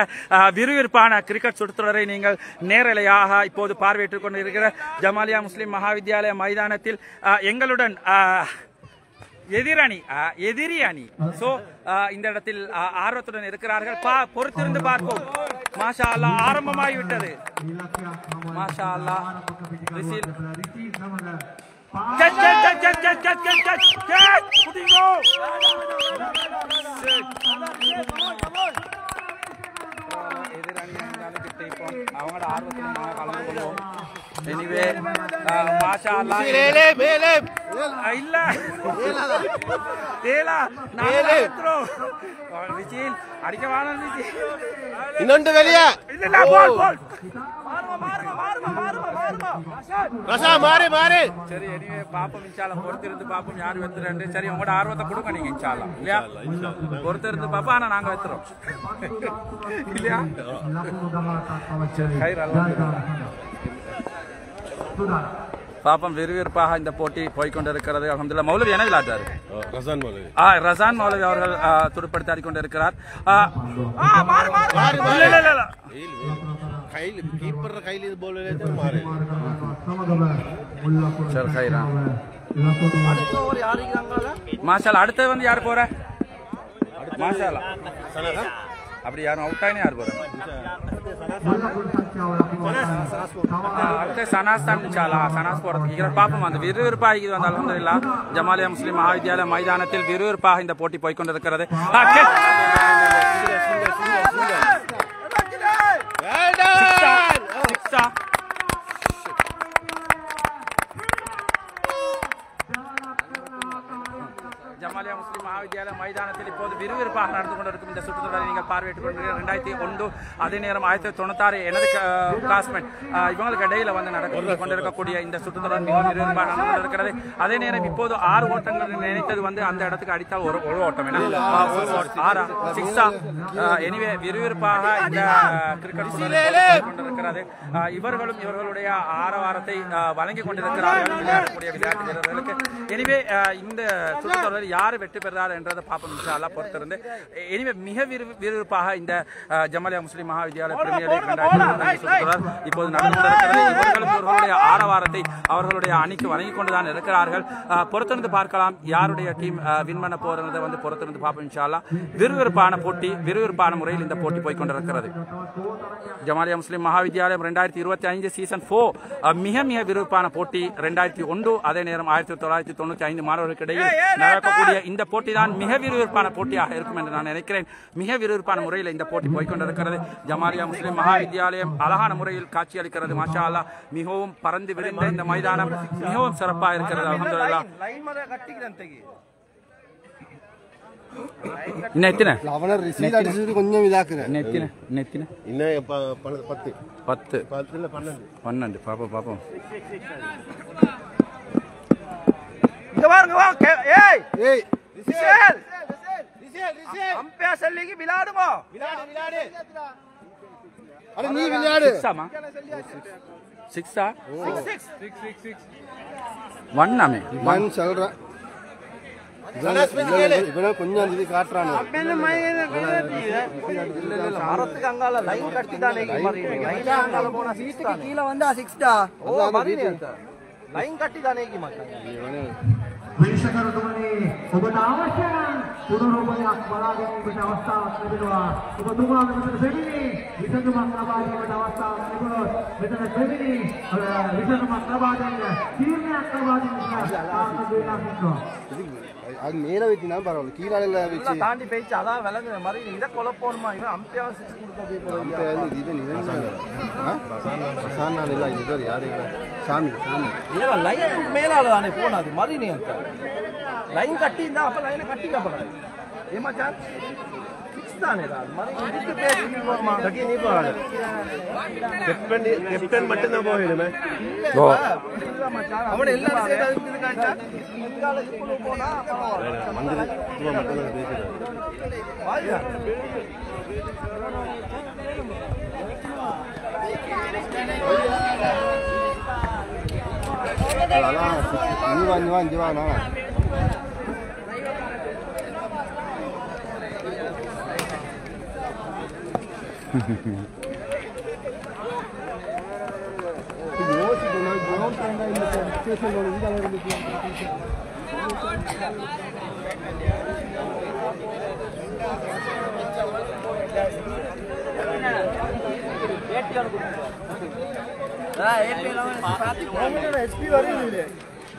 விறுவிறுப்பான கிரிக்கெட் சுற்றுத்தொடரை நீங்கள் நேரலையாக இப்போது பார்வையிட்டுக் கொண்டிருக்கிற ஜமாலியா முஸ்லிம் மகாவித்யாலயா மைதானத்தில் எங்களுடன் எதிரி அணி சோ இந்த இடத்தில் ஆர்வத்துடன் இருக்கிறார்கள். பொறுத்திருந்து பார்ப்போம். மாஷா அல்லாஹ் ஆரம்பமாகிவிட்டது. மாஷா அல்லாஹ் அவங்களோட ஆர்வத்தில் நாங்கள் கலந்து கொள்வோம். எனிவே மாஷா அல்லாஹ் இல்ல அடிக்க வேணாம் இன்னொன்று வெளியே சரி. எனிவே பாப்போம் இன்ஷால்லா. பொறுத்திருந்து பாப்போம் யார் வெத்துறேன். சரி உங்களோட ஆர்வத்தை கொடுங்க நீங்க இன்ஷால்லா இல்லையா? பொறுத்திருந்து பாப்பா. ஆனா நாங்க வெத்துறோம் இல்லையா? பாப்பம் விறுவிறுப்பாக இந்த போட்டி போய்கொண்டிருக்கிறது. அல்ஹம்துலில்லாஹ் மௌலவி என்ன விளையாட்டாரு? ரசான் மௌலவி அவர்கள் துடுப்படுத்தி கொண்டிருக்கிறார். மாஷா அடுத்தது வந்து யாரு போற? மாஷா அப்படி யாரும் அவுட் ஆயினே யார் போகிறோம் அடுத்த சனாஸ் தான் சனாஸ் போகிறதுக்கு பார்ப்போம். அந்த விறுவிறுப்பாக இது வந்து அல்ஹம்துலில்லாஹ் ஜமாலியா முஸ்லிம் மகாவித்யாலய மைதானத்தில் விறுவிறுப்பாக இந்த போட்டி போய்கொண்டிருக்கிறது. ஜமாலியா முஸ்லிம் மகாவித்யாலய மைதானத்தில் இப்போது விறுவிறுப்பாக நடந்து கொண்டிருக்கும் இந்த சுற்றுத்தொடரை நீங்கள் பார்வையிட்டுக் கொண்டிருக்கிறீர்கள். 2001 அதே நேரம் 1996 எனது கிளாஸ்மேட் இவங்களுக்கு இடையில வந்து நடந்து கொண்டிருக்கக்கூடிய இந்த சுற்றுத்தொடர் மிக விறுவிறுப்பாக நடந்து கொண்டிருக்கிறது. அதே நேரம் இப்போது 6 ஓட்டங்கள் நினைத்தது வந்து அந்த இடத்துக்கு அடித்தால் ஒரு ஓட்டம் எனிவே விறுவிறுப்பாக இந்த கிரிக்கெட் கொண்டிருக்கிறது. இவர்களும் இவர்களுடைய ஆரவாரத்தை வழங்கிக் கொண்டிருக்கிறார்கள் விளையாடக்கூடிய விளையாட்டு வீரர்களுக்கு. எனவே இந்த சுற்றுத்தொடரில் யார் வெற்றி பெறுகிறார் என்றதை பார்ப்போம் இன்ஷா அல்லாஹ் பொறுத்திருந்து. எனவே மிக விறுவிறுப்பாக இந்த ஜமாலியா முஸ்லிம் மகாவித்யாலய பிரீமியர் லீக் 2025 சுற்றுத்தொடர் இப்போது நடந்து கொண்டிருக்கிறது. இவர்களும் இவர்களுடைய ஆரவாரத்தை அவர்களுடைய அணிக்கு வழங்கிக் கொண்டுதான் இருக்கிறார்கள். பொறுத்திருந்து பார்க்கலாம் யாருடைய டீம் வின் பண்ண போறதை வந்து பொறுத்திருந்து பார்ப்போம் இன்ஷா அல்லாஹ். விறுவிறுப்பான போட்டி விறுவிறுப்பான முறையில் இந்த போட்டி போய்கொண்டிருக்கிறது. ஜமாலியா முஸ்லிம் மகாவித்யாலயம் 2025 சீசன் 4 மிக மிக விறுவிறுப்பான போட்டி. 2001 அதே நேரம் 1995 மாணவர்களுக்கு இடையில் நடக்கக்கூடிய இந்த போட்டி தான் மிக விறுவிறுப்பான போட்டியாக இருக்கும் என்று நான் நினைக்கிறேன். மிக விறுவிறுப்பான முறையில் இந்த போட்டி போய்கொண்டிருக்கிறது. ஜமாலியா முஸ்லிம் மகாவித்யாலயம் அழகான முறையில் காட்சி அளிக்கிறது. மாஷா அல்லாஹ் மிகவும் பறந்து விரிந்த இந்த மைதானம் மிகவும் சிறப்பாக இருக்கிறது. அல்ஹம்துலில்லாஹ். இன்னும் எத்தனை அவனை ரிசீவ் அடிச்சது கொஞ்சம் இதாக்குறேன். இன்னும் 10 12 பாப்போம். இங்க பாருங்க வா. ஏய் ஏய் ரிசீல் அம்பையர் செல்லிக்கு விளையாடுங்க. விளையாடு அட நீ விளையாடு. 6 1 நாமே 1 சொல்றேன். இவன கொஞ்சம் இது காட்றானே. மரத்துக்கு அங்கால லைன் கட்டி தானே லைன் அங்கால போனா சீட்டுக்கு கீழ வந்தா 6 டா. ஓ மரினே லைன் கட்டி தானே की माता प्रेक्षकांनी ඔබට අවශ්‍ය නම් පුනරුපදයක් බලා ගැනීමට අවස්ථාවක් ලැබෙනවා. ඔබතුමාට මෙතන දෙවිනි විසඳුමක් ලබා ගැනීමට අවස්ථාවක් ලැබුණොත් මෙතන දෙවිනි විසඳුමක් ලබා දෙන්න තීරණයක් ලබා දෙන්න ආකාරයෙන් அது மேல வெட்டினா பரவாயில்ல. கீழால வெச்சு தாண்டி பேச்சு அதான் விலங்கு மாதிரி இத கொலப்போணுமா இவன் அம்பையா 6 கொடுத்ததே போல. அம்பையா இது நிரஞ்சன பசானா இல்ல இது யாரு சாமி இல்ல லைன் மேலால தானே போனாது மாதிரி நீ அந்த லைன் கட்டி இருந்தா அப்ப லைனை கட்டிக்க போறாரு ஏமா சார் ஃபிக்ஸ் தானே டா மாதிரி இதுக்கு பேசி போமா கட்டி நீ போறாரு கேப்டன் மட்டும் தான் போயிடுமே. ஓ அவன் எல்லாரும் சேர்ந்து அதுக்கு காண்டா இங்கால இப்ப போனா வந்து துவா மட்டும் தான் பேசுறாரு. வாயா அதான் நீ வா நான்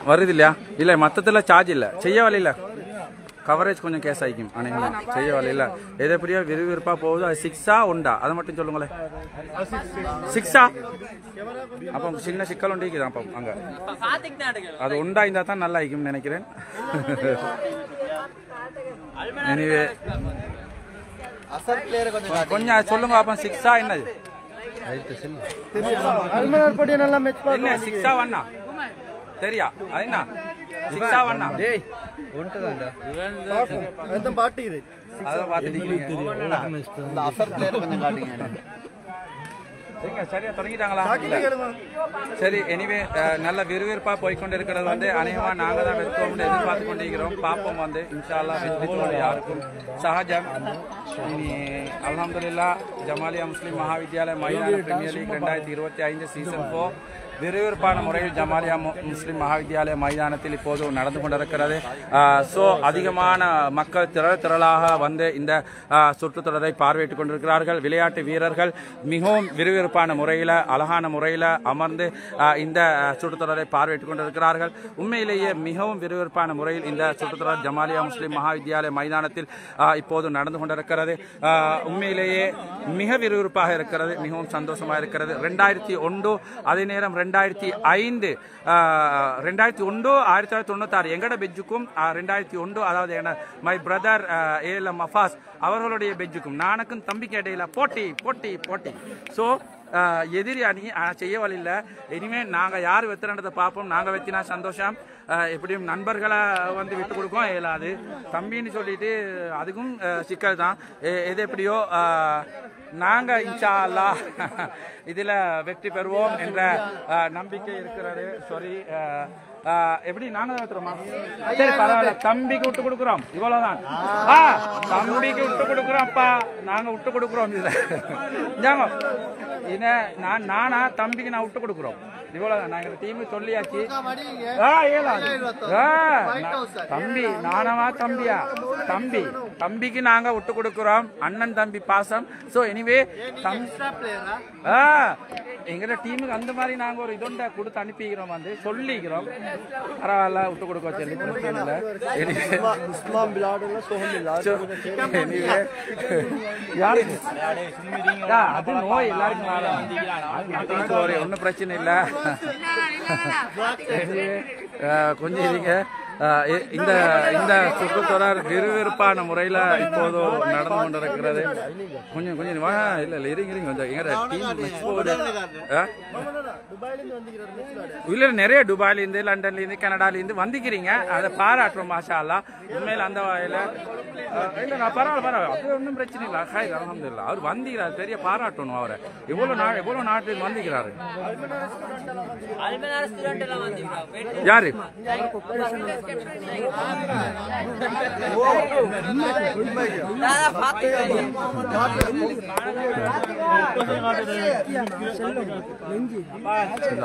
வருது இல்லையா? இல்ல மொத்தத்துல சார்ஜ் இல்ல செய்ய வழி இல்ல கவரேஜ் கொஞ்சம் கேஸ் ஆகிக்கும். அனைவரும் செய்ய வழி இல்ல எதை எப்படியா விறுவிறுப்பா போகுது. அது 6 உண்டா அதை மட்டும் சொல்லுங்களேன். 6 அப்போ சின்ன சிக்கல் உண்டிக்குதான் அப்போ அங்க அது உண்டா இருந்தா தான் நல்லா ஆகிக்கும் நினைக்கிறேன். எனிவே கொஞ்சம் சொல்லுங்க அப்போ 6 என்னது என்ன 6 1 சரியா அது என்ன 6 1 டேய் ஒன்றுதான்டா அதான் பாட்டிரு அத பாத்துட்டீங்க அந்த அசர் பிளேயர் கொஞ்சம் காட்டுங்க. சரிங்க சரியா தொடங்கிட்டாங்களா? சரி எனிவே நல்ல விறுவிறுப்பா போய்கொண்டிருக்கிறது வந்து அநேகமா நாங்க தான் வெற்றோம்னு எதிர்பார்த்து கொண்டிருக்கிறோம். பாப்போம் வந்து இன்ஷா அல்லாஹ் வெற்றி தோல்வி யாருக்கும் சகஜம். இனி அல்ஹம்துலில்லாஹ் Jamalia Muslim Mahavidyalaya மைதான premier league 2025 season 4 விறுவிறுப்பான முறையில் ஜமாலியா முஸ்லிம் மகாவித்யாலய மைதானத்தில் இப்போது நடந்து கொண்டிருக்கிறது. ஸோ அதிகமான மக்கள் திரளாக வந்து இந்த சுற்றுத்தொடரை பார்வையிட்டுக் கொண்டிருக்கிறார்கள். விளையாட்டு வீரர்கள் மிகவும் விறுவிறுப்பான முறையில் அழகான முறையில் அமர்ந்து இந்த சுற்றுத்தொடரை பார்வையிட்டுக் கொண்டிருக்கிறார்கள். உண்மையிலேயே மிகவும் விறுவிறுப்பான முறையில் இந்த சுற்றுத்தொடர் ஜமாலியா முஸ்லிம் மகாவித்யாலய மைதானத்தில் இப்போது நடந்து கொண்டிருக்கிறது. உண்மையிலேயே மிக விறுவிறுப்பாக இருக்கிறது, மிகவும் சந்தோஷமாக இருக்கிறது. 2001 அதே நேரம் 2005 1996 எங்கட பெஞ்சுக்கும் 2001 அதாவது மை பிரதர் ALM அஃபாஸ் அவர்களுடைய பெஞ்சுக்கும் நானுக்கும் தம்பிக்கு இடையில போட்டி போட்டி போட்டி. ஸோ எதிரி அணி செய்ய வழியில் இனிமேல் நாங்கள் யார் வெத்துறதை பார்ப்போம். நாங்கள் வெத்தினா சந்தோஷம், எப்படியும் நண்பர்களை வந்து விட்டு கொடுக்கும் இயலாது. தம்பின்னு சொல்லிட்டு அதுக்கும் சிக்கல் தான். எது எப்படியோ நாங்கள் இன்ஷா அல்லாஹ் இதில் வெற்றி பெறுவோம் என்ற நம்பிக்கை இருக்கிறது. சாரி, எப்படி நாங்க வைக்கிறோமா? சரி பரவாயில்ல, தம்பிக்கு விட்டு கொடுக்குறோம், இவ்வளவுதான். தம்பிக்கு விட்டு கொடுக்குறோம்ப்பா, நாங்க விட்டு கொடுக்குறோம். இதுல நானா தம்பிக்கு நான் விட்டு கொடுக்குறோம், இவ்வளவுதான். நாங்க டீம் சொல்லியாச்சு. தம்பி நானவா தம்பியா? தம்பிக்கு நாங்க விட்டு கொடுக்குறோம், அண்ணன் தம்பி பாசம். சோ எனிவே எங்கட டீமுக்கு அந்த மாதிரி நாங்க ஒரு இதொண்ட கொடுத்து அனுப்பிக்கிறோம், வந்து சொல்லிக்கிறோம். பரவாயில்ல, விட்டு கொடுக்க சொல்லி பிரச்சனை இல்லை. அது நோய் எல்லாருக்கும் ஒன்னும் பிரச்சனை இல்லை. கொஞ்சம் இருங்க. இந்த இந்த சுற்றுத்தொடர் விறுவிறுப்பான முறையில் இப்போது நடந்து கொண்டிருக்கிறது. கொஞ்சம் இல்லை இருங்க கொஞ்சம் எங்க டீம் இல்லை நிறைய துபாயிலேருந்து லண்டன்லேருந்து கனடாலேருந்து வந்துக்கிறீங்க, அதை பாராட்டுறோம். மாஷா அல்லா, உண்மையில் அந்த வகையில் இல்லை நான் பரவாயில்ல, அது ஒன்றும் பிரச்சனை இல்லை. ஹாய் அல்ஹம்துலில்லாஹ், அவர் வந்திக்கிறார், பெரிய பாராட்டணும் அவரை. எவ்வளோ நாட்டில் வந்திக்கிறாரு. யாரு?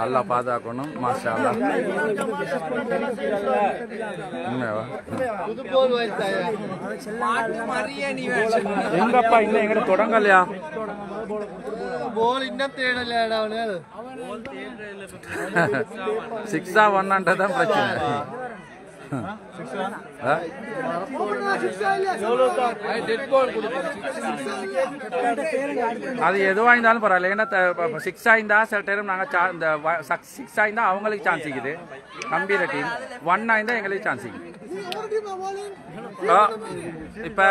அல்லாஹ் பாதுகாக்கணும். மாஷா அல்லாஹ். எங்கப்பா இன்னும் எங்க தொடங்கலையா? சிக்ஸா ஒன்னான்றதான் பிரச்சனை. அது எதுவாக இருந்தாலும் பரவாயில்ல. ஏன்னா 6 ஆயிருந்தா சில டைம் நாங்கள் 6 ஆயிருந்தா அவங்களுக்கு சான்ஸ் இருக்குது, கம்பீர டீம். 1 ஆயிருந்தா எங்களுக்கு சான்ஸ் இருக்குது. இப்ப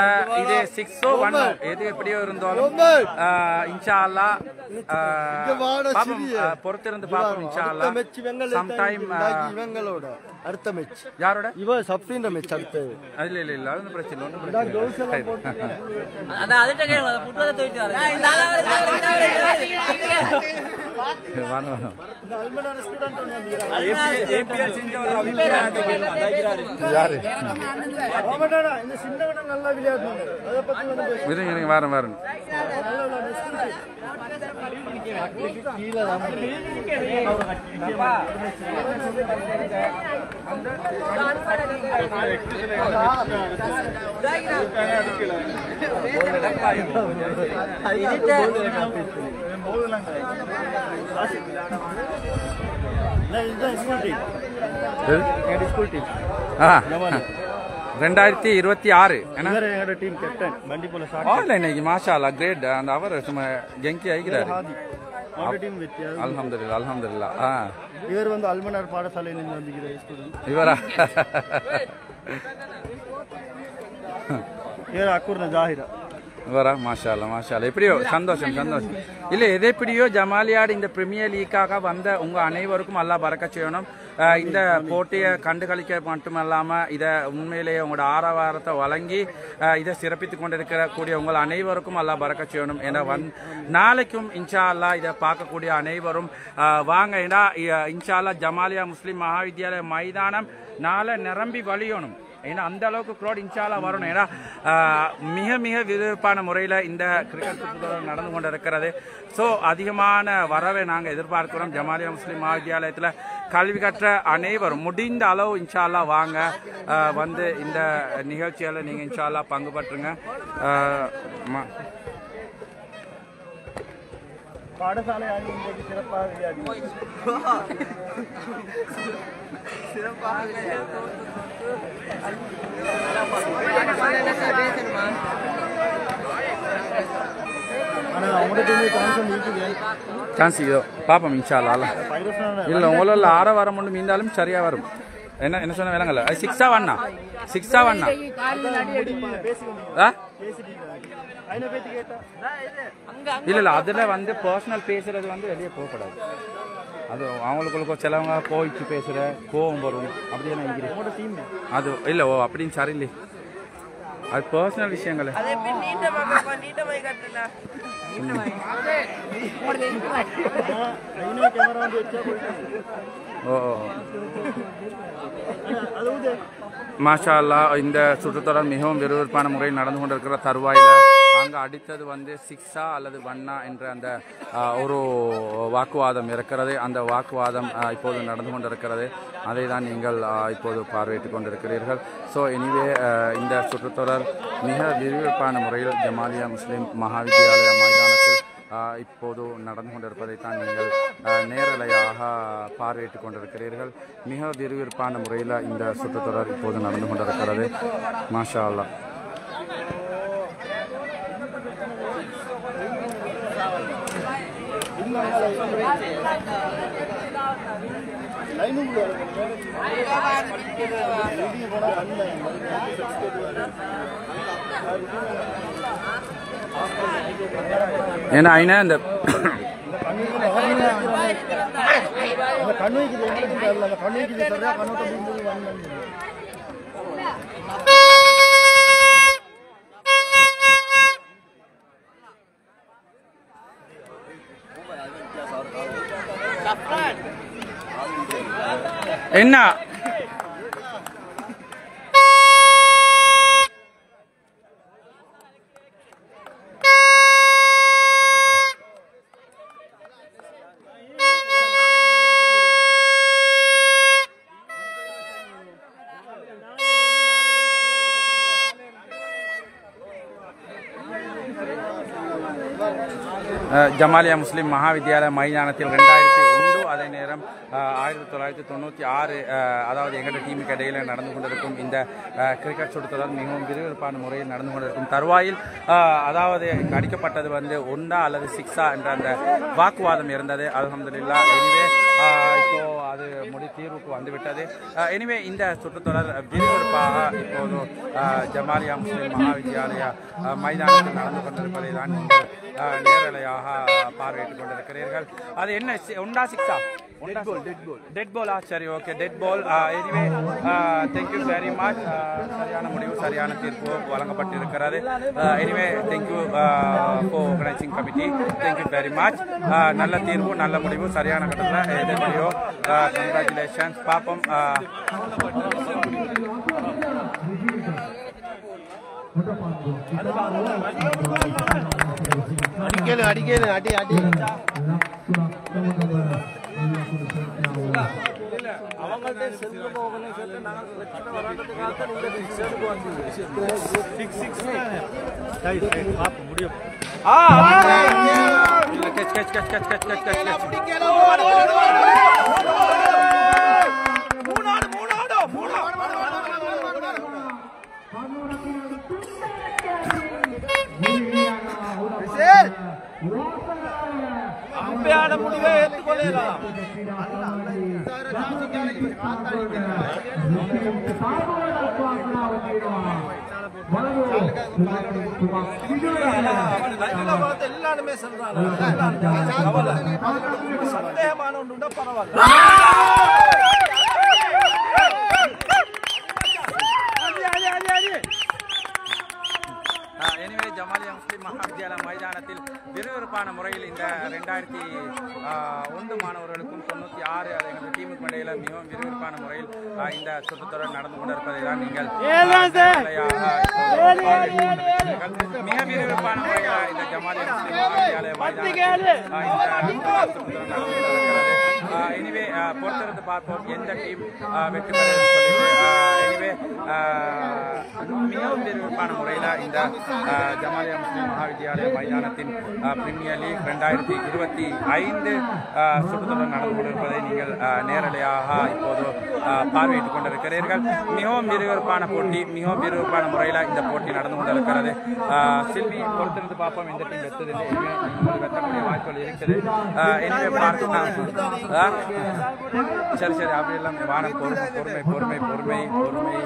இது 6ஓ 1ஓ எது எப்படியோ இருந்தாலும் இன்ஷா அல்லாஹ் பொறுத்திருந்து பார்ப்போம். இன்ஷா அல்லாஹ் சம்டைம் இவங்களோட அடுத்த மேட்ச் யாரோட இவ சப்ரீன் மேட்ச் அடுத்து இல்ல அது பிரச்சனை ஒன்றும் வரேன் வரேன். இன்னைக்கு மாஷா அல்லாஹ் கிரேட். அந்த அவர் சும்மா ஜங்கி ஆகிக்கிறாரு. அல்ஹம்துலில்லாஹ் அல்ஹம்துலில்லாஹ். இவர் வந்து அல்மனார் பாடசாலையிலிருந்து வந்திருக்கிறார். இவரா? இவர் அக்கூர்ன ஜாஹிரா வரா. மாஷா அல்லாஹ் மாஷா அல்லாஹ். எப்படியோ சந்தோஷம் சந்தோஷம். இல்லை எது எப்படியோ ஜமாலியாடு இந்த பிரீமியர் லீக்காக வந்த உங்கள் அனைவருக்கும் அல்லாஹ் பரக்கத் செய்யணும். இந்த போட்டியை கண்டுகளிக்க மட்டுமல்லாமல் இதை உண்மையிலேயே உங்களோட ஆரவாரத்தை வழங்கி இதை சிறப்பித்து கொண்டிருக்கக்கூடிய உங்கள் அனைவருக்கும் அல்லாஹ் பரக்கத் செய்யணும். ஏன்னா நாளைக்கும் இன்ஷா அல்லாஹ் இதை பார்க்கக்கூடிய அனைவரும் வாங்க. ஏன்னா இன்ஷா அல்லாஹ் ஜமாலியா முஸ்லிம் மகாவித்யாலய மைதானம் நாளை நிரம்பி வழியணும். ஏன்னா அந்த அளவுக்கு க்ரௌட் இன்ஷால்லா வரணும். ஏன்னா மிக மிக விறுவிறுப்பான முறையில் இந்த கிரிக்கெட் சுற்றுலா நடந்து கொண்டு இருக்கிறது. ஸோ அதிகமான வரவை நாங்கள் எதிர்பார்க்கிறோம். ஜமாலியா முஸ்லீம் மகாவித்யாலயத்தில் கல்வி கற்ற அனைவரும் முடிந்த அளவு இன்ஷால்லா வாங்க, வந்து இந்த நிகழ்ச்சியில் நீங்கள் இன்ஷால்லா பங்கு பற்றுங்க. பாடசாலை ஆடி இன்றைக்கு சிறப்பாக விளையாடி சான்ஸ் இதோ பார்ப்போம் இன்ஷால்லா. இல்லை உங்களோட ஆற வர மட்டும் மீண்டாலும் சரியாக வரும். என்ன சொன்ன வேலைங்கல்ல அது 6 1 6 1 இல்லை அதில் வந்து பர்சனல் பேசுறது வந்து வெளியே போகக்கூடாது. அது அவங்களுக்குள்ள சிலவங்க கோவிச்சு பேசுகிற கோவம் வரும் அப்படியே நினைக்கிறேன். அது இல்லை ஓ அப்படின்னு சரியில்லை, அது பர்சனல் விஷயங்கள். ஓ மாஷா அல்லாஹ். இந்த சுற்றுத்தொடர் மிகவும் விறுவிறுப்பான முறையில் நடந்து கொண்டிருக்கிற தருவாயில் அங்கே அடித்தது வந்து 6 அல்லது 1 என்ற அந்த ஒரு வாக்குவாதம் இருக்கிறது. அந்த வாக்குவாதம் இப்போது நடந்து கொண்டிருக்கிறது. அதை தான் நீங்கள் இப்போது பார்வையிட்டு கொண்டிருக்கிறீர்கள். ஸோ எனிவே இந்த சுற்றுத்தொடர் மிக விறுவிறுப்பான முறையில் ஜமாலியா முஸ்லீம் மகாவித்யாலயா மைதானத்தில் இப்போது நடந்து கொண்டிருப்பதைத்தான் நீங்கள் நேரலையாக பார்வையிட்டு கொண்டிருக்கிறீர்கள். மிக விறுவிறுப்பான முறையில் இந்த சுற்றுத்தொடர் இப்போது நடந்து கொண்டிருக்கிறது. மாஷா அல்லாஹ். ஏன்னா ஐனா இந்த என்ன ஜமாலியா முஸ்லீம் மகாவித்யாலய மைதானத்தில் 2001 அதே நேரம் 1996 அதாவது எங்களோட டீமுக்கு இடையில நடந்து கொண்டிருக்கும் இந்த கிரிக்கெட் சுற்றுத்தொடர் மிகவும் விறுவிறுப்பான முறையில் நடந்து கொண்டிருக்கும் தருவாயில் அதாவது அடிக்கப்பட்டது வந்து 1 அல்லது 6 என்ற அந்த வாக்குவாதம் இருந்தது. அல்ஹம்துலில்லாஹ் எனிவே இப்போ அது தீர்வுக்கு வந்துவிட்டது. எனிவே இந்த சுற்றுத்தொடர் விறுவிறுப்பாக இப்போது ஜமாலியா முஸ்லீம் மகாவித்யாலயா மைதானத்தில் நடந்து கொண்டிருப்பதை தான் நீங்கள் நேரலையாக பார்வையிட்டுக் கொண்டிருக்கிறீர்கள். அது என்ன 1 6 டெட் பால் சரி okay dead ball. Anyway thank you very much. சரியான முடிவு சரியான தீர்ப்பு வழங்கப்பட்டிருக்கிறது. Anyway thank you for organising committee. Thank you very much. நல்ல தீர்வு நல்ல முடிவு சரியான கட்டத்தில் எதிர்மறையோ கங்க்ராச்சுலேஷன்ஸ். பாப்போம். அடிக்கல அடி அடி அவங்கள்ட்ட செல்வம் ஆர்கனைசேஷன்ல நாங்க பிரச்சனை வராததுக்காக இந்த டிசிஷனுக்கு வந்தது 6 ரைட் பாப்ப முடியும். கச் அடிக்கல அம்பையான முடிவை ஏற்றுக்கொள்ளலாம். எல்லாருமே சொல்றாங்க சந்தேகமான ஒன்று பரவாயில்ல. ஜமாலியா முஸ்லீம் மகாவித்யாலயா மைதானத்தில் விறுவிறுப்பான விறுவிறுப்பான முறையில் இந்த 2001 மாணவர்களுக்கும் 96 எங்கள் டீமுக்கு இடையில மிகவும் விறுவிறுப்பான முறையில் இந்த சுற்றுத்தொடர் நடந்து கொண்டிருப்பதை தான் நீங்கள் மிக விறுவிறுப்பான முறையில் இந்த ஜமாலியா எனிவே பொறுத்திருந்து பார்ப்போம் எந்த டீம் வெற்றி பெறும் எனிவே மிகவும் விறுவிறுப்பான முறையில் இந்த ஜமாலியா முஸ்லிம் மகாவித்யாலய மைதானத்தின் பிரீமியர் லீக் 2025 சுற்றுத்தொடர் நடந்து கொண்டிருப்பதை நீங்கள் நேரடியாக இப்போது பார்வையிட்டுக் கொண்டிருக்கிறீர்கள். மிகவும் விறுவிறுப்பான போட்டி, மிகவும் விறுவிறுப்பான முறையில் இந்த போட்டி நடந்து கொண்டிருக்கிறது. சில்வி பொறுத்திருந்து பார்ப்போம் எந்த டீம் வெற்றதில்லை, வெற்றக்கூடிய வாய்ப்புகள் இருக்குது. எனவே பார்க்கலாம். சரி சரி அப்படி எல்லாம் வானம் பொறுமை பொறுமை பொறுமை பொறுமை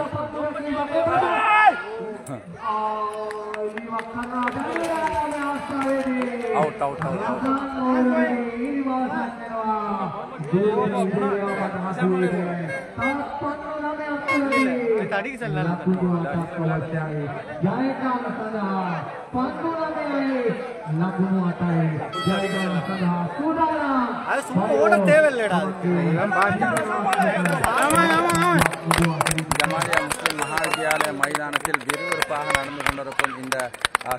out out out out tadi kesalahan Jamaliya Muslim Mahavidyalaya மைதானத்தில் விறுவிறுப்பாக நடந்து கொண்டிருக்கும் இந்த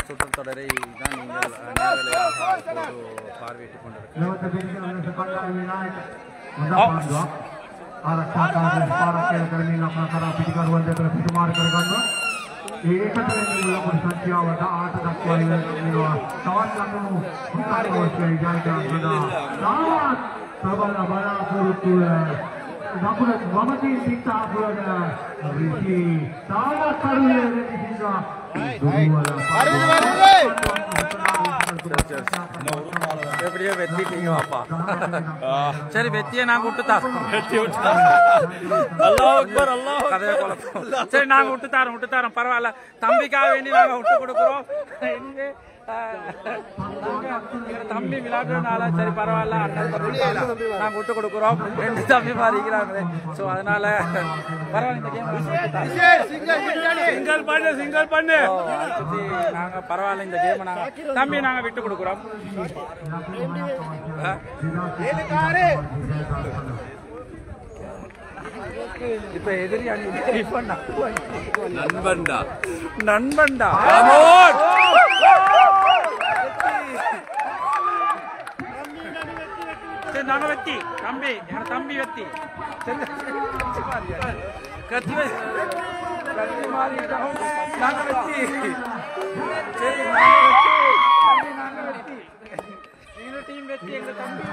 சுற்றுத்தொடரை தான் நீங்கள் நேரடியாக பார்வையிட்டுக் கொண்டிருக்கிறீர்கள். ආරක්ෂාකාරී පාරක්ෂණ කරමින් අපනා කරා පිටිකරුවන් දෙතර පිටුමාර කරගන්නවා. ඒකතරේ ලකුණු සංඛ්‍යාව 8 දක්වා ඉවරනවා. තවත් ලකුණු 4ක් අවශ්‍යයි ජයග්‍රහණය සඳහා. ප්‍රබල බලාපොරොත්තු ලකුණු වමතින් පිටාපුරන රිෂි තාවකරුවේ රෙදිසිංහ எப்படியோ வெத்திட்டீங்க பாப்பா. சரி வெத்தியை நாங்க விட்டுத்தாரோம். கதையை குழப்பம். சரி நாங்க விட்டுத்தாரோம் பரவாயில்ல. தம்பிக்காக வேண்டி நாங்க விட்டு கொடுக்குறோம். தம்பி விளையாடுறதுனால சரி பரவாயில்ல நாங்க விட்டு கொடுக்குறோம். 2 தம்பி மாறிக்கிறாங்களே. ஸோ அதனால பரவாயில்ல சிங்கிள் பண்ணு நாங்க பரவாயில்ல இந்த கேம் நாங்க தம்பி நாங்க விட்டு கொடுக்குறோம். இப்ப எதிரி நண்பன்டா நண்பன்டா நாங்க வெத்தி தம்பி எங்க தம்பி வெத்தி கத்தி மாறி நாங்க வெத்தி சரி நாங்க வெத்தி எங்க டீம் வெத்தி எங்க தம்பி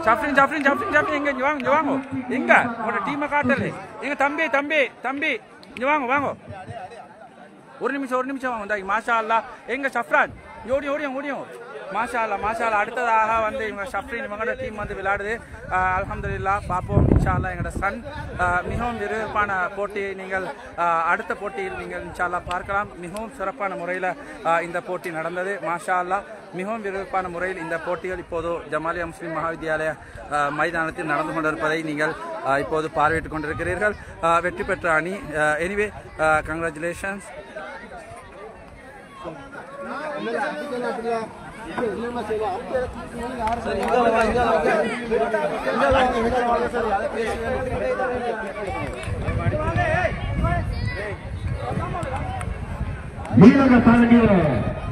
Jafrin எங்க வாங்க எங்க உங்க டீமை காட்டல எங்க தம்பி வாங்க ஒரு நிமிஷம் வாங்க மாஷா அல்லாஹ் எங்க சஃப்ரான் ஓடியும் மாஷா அல்லாஹ் அடுத்ததாக வந்து இவங்க ஷஃப்ரின் இவங்களோட டீம் வந்து விளையாடுது. அல்ஹம்துலில்லாஹ் பார்ப்போம் இன்ஷா அல்லாஹ் எங்களோட சன் மிகவும் விறுவிறுப்பான போட்டியை நீங்கள் அடுத்த போட்டியில் நீங்கள் இன்ஷா அல்லாஹ் பார்க்கலாம். மிகவும் சிறப்பான முறையில் இந்த போட்டி நடந்தது. மாஷா அல்லாஹ் மிகவும் விறுவிறுப்பான முறையில் இந்த போட்டிகள் இப்போது ஜமாலியா முஸ்லிம் மகாவித்யாலய மைதானத்தில் நடந்து கொண்டிருப்பதை நீங்கள் இப்போது பார்வையிட்டுக் கொண்டிருக்கிறீர்கள். வெற்றி பெற்ற அணி எனிவே கங்க்ராச்சுலேஷன்ஸ். ඊළඟ තරගය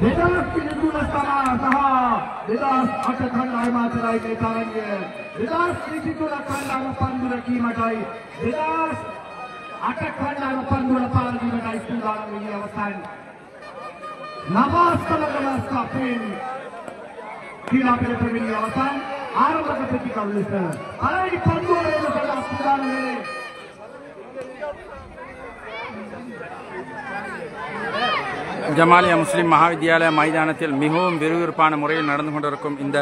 2023 සහ 2008 අයිමාතරයි මේ තරගය 2023 කණ්ඩායම පන්දුර කීමටයි 2008 කණ්ඩායම පන්දුර පාර දීමටයි සූදානම් වී අවසන් නවාස්තලගල ස්කපින් කියලා පෙරපෙමින් අවසන් ආරම්භක ප්‍රතිකල් ලෙස පළවෙනි පන්දුර එළසලා සූදානම් වේ ஜமாலியா முஸ்லிம் மகாவித்யாலய மைதானத்தில் மிகவும் விறுவிறுப்பான முறையில் நடந்து கொண்டிருக்கும் இந்த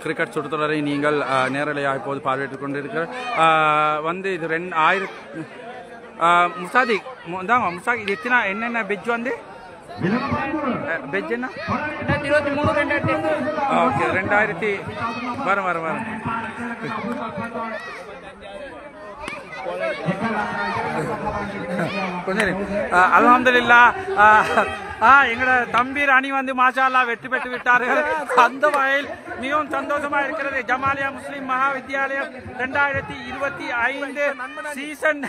கிரிக்கெட் சுற்றுத்தொடரை நீங்கள் நேரலையாக இப்போது பார்வையிட்டுக் கொண்டிருக்கிறார். வந்து இது 2000 முசாதி முசாக் இது எத்தனை என்னென்ன பெஜ் வந்து பெஜ் என்ன 2023 ஓகே 2000 வரும் அல்ஹம்துலில்லாஹ் எங்களோட தம்பீர் அணி வந்து மாஷா அல்லாஹ் வெற்றி பெற்று விட்டார்கள். அந்த வகையில் மிகவும் சந்தோஷமா இருக்கிறது. ஜமாலியா முஸ்லிம் மகாவித்யாலயம் 2025 சீசன்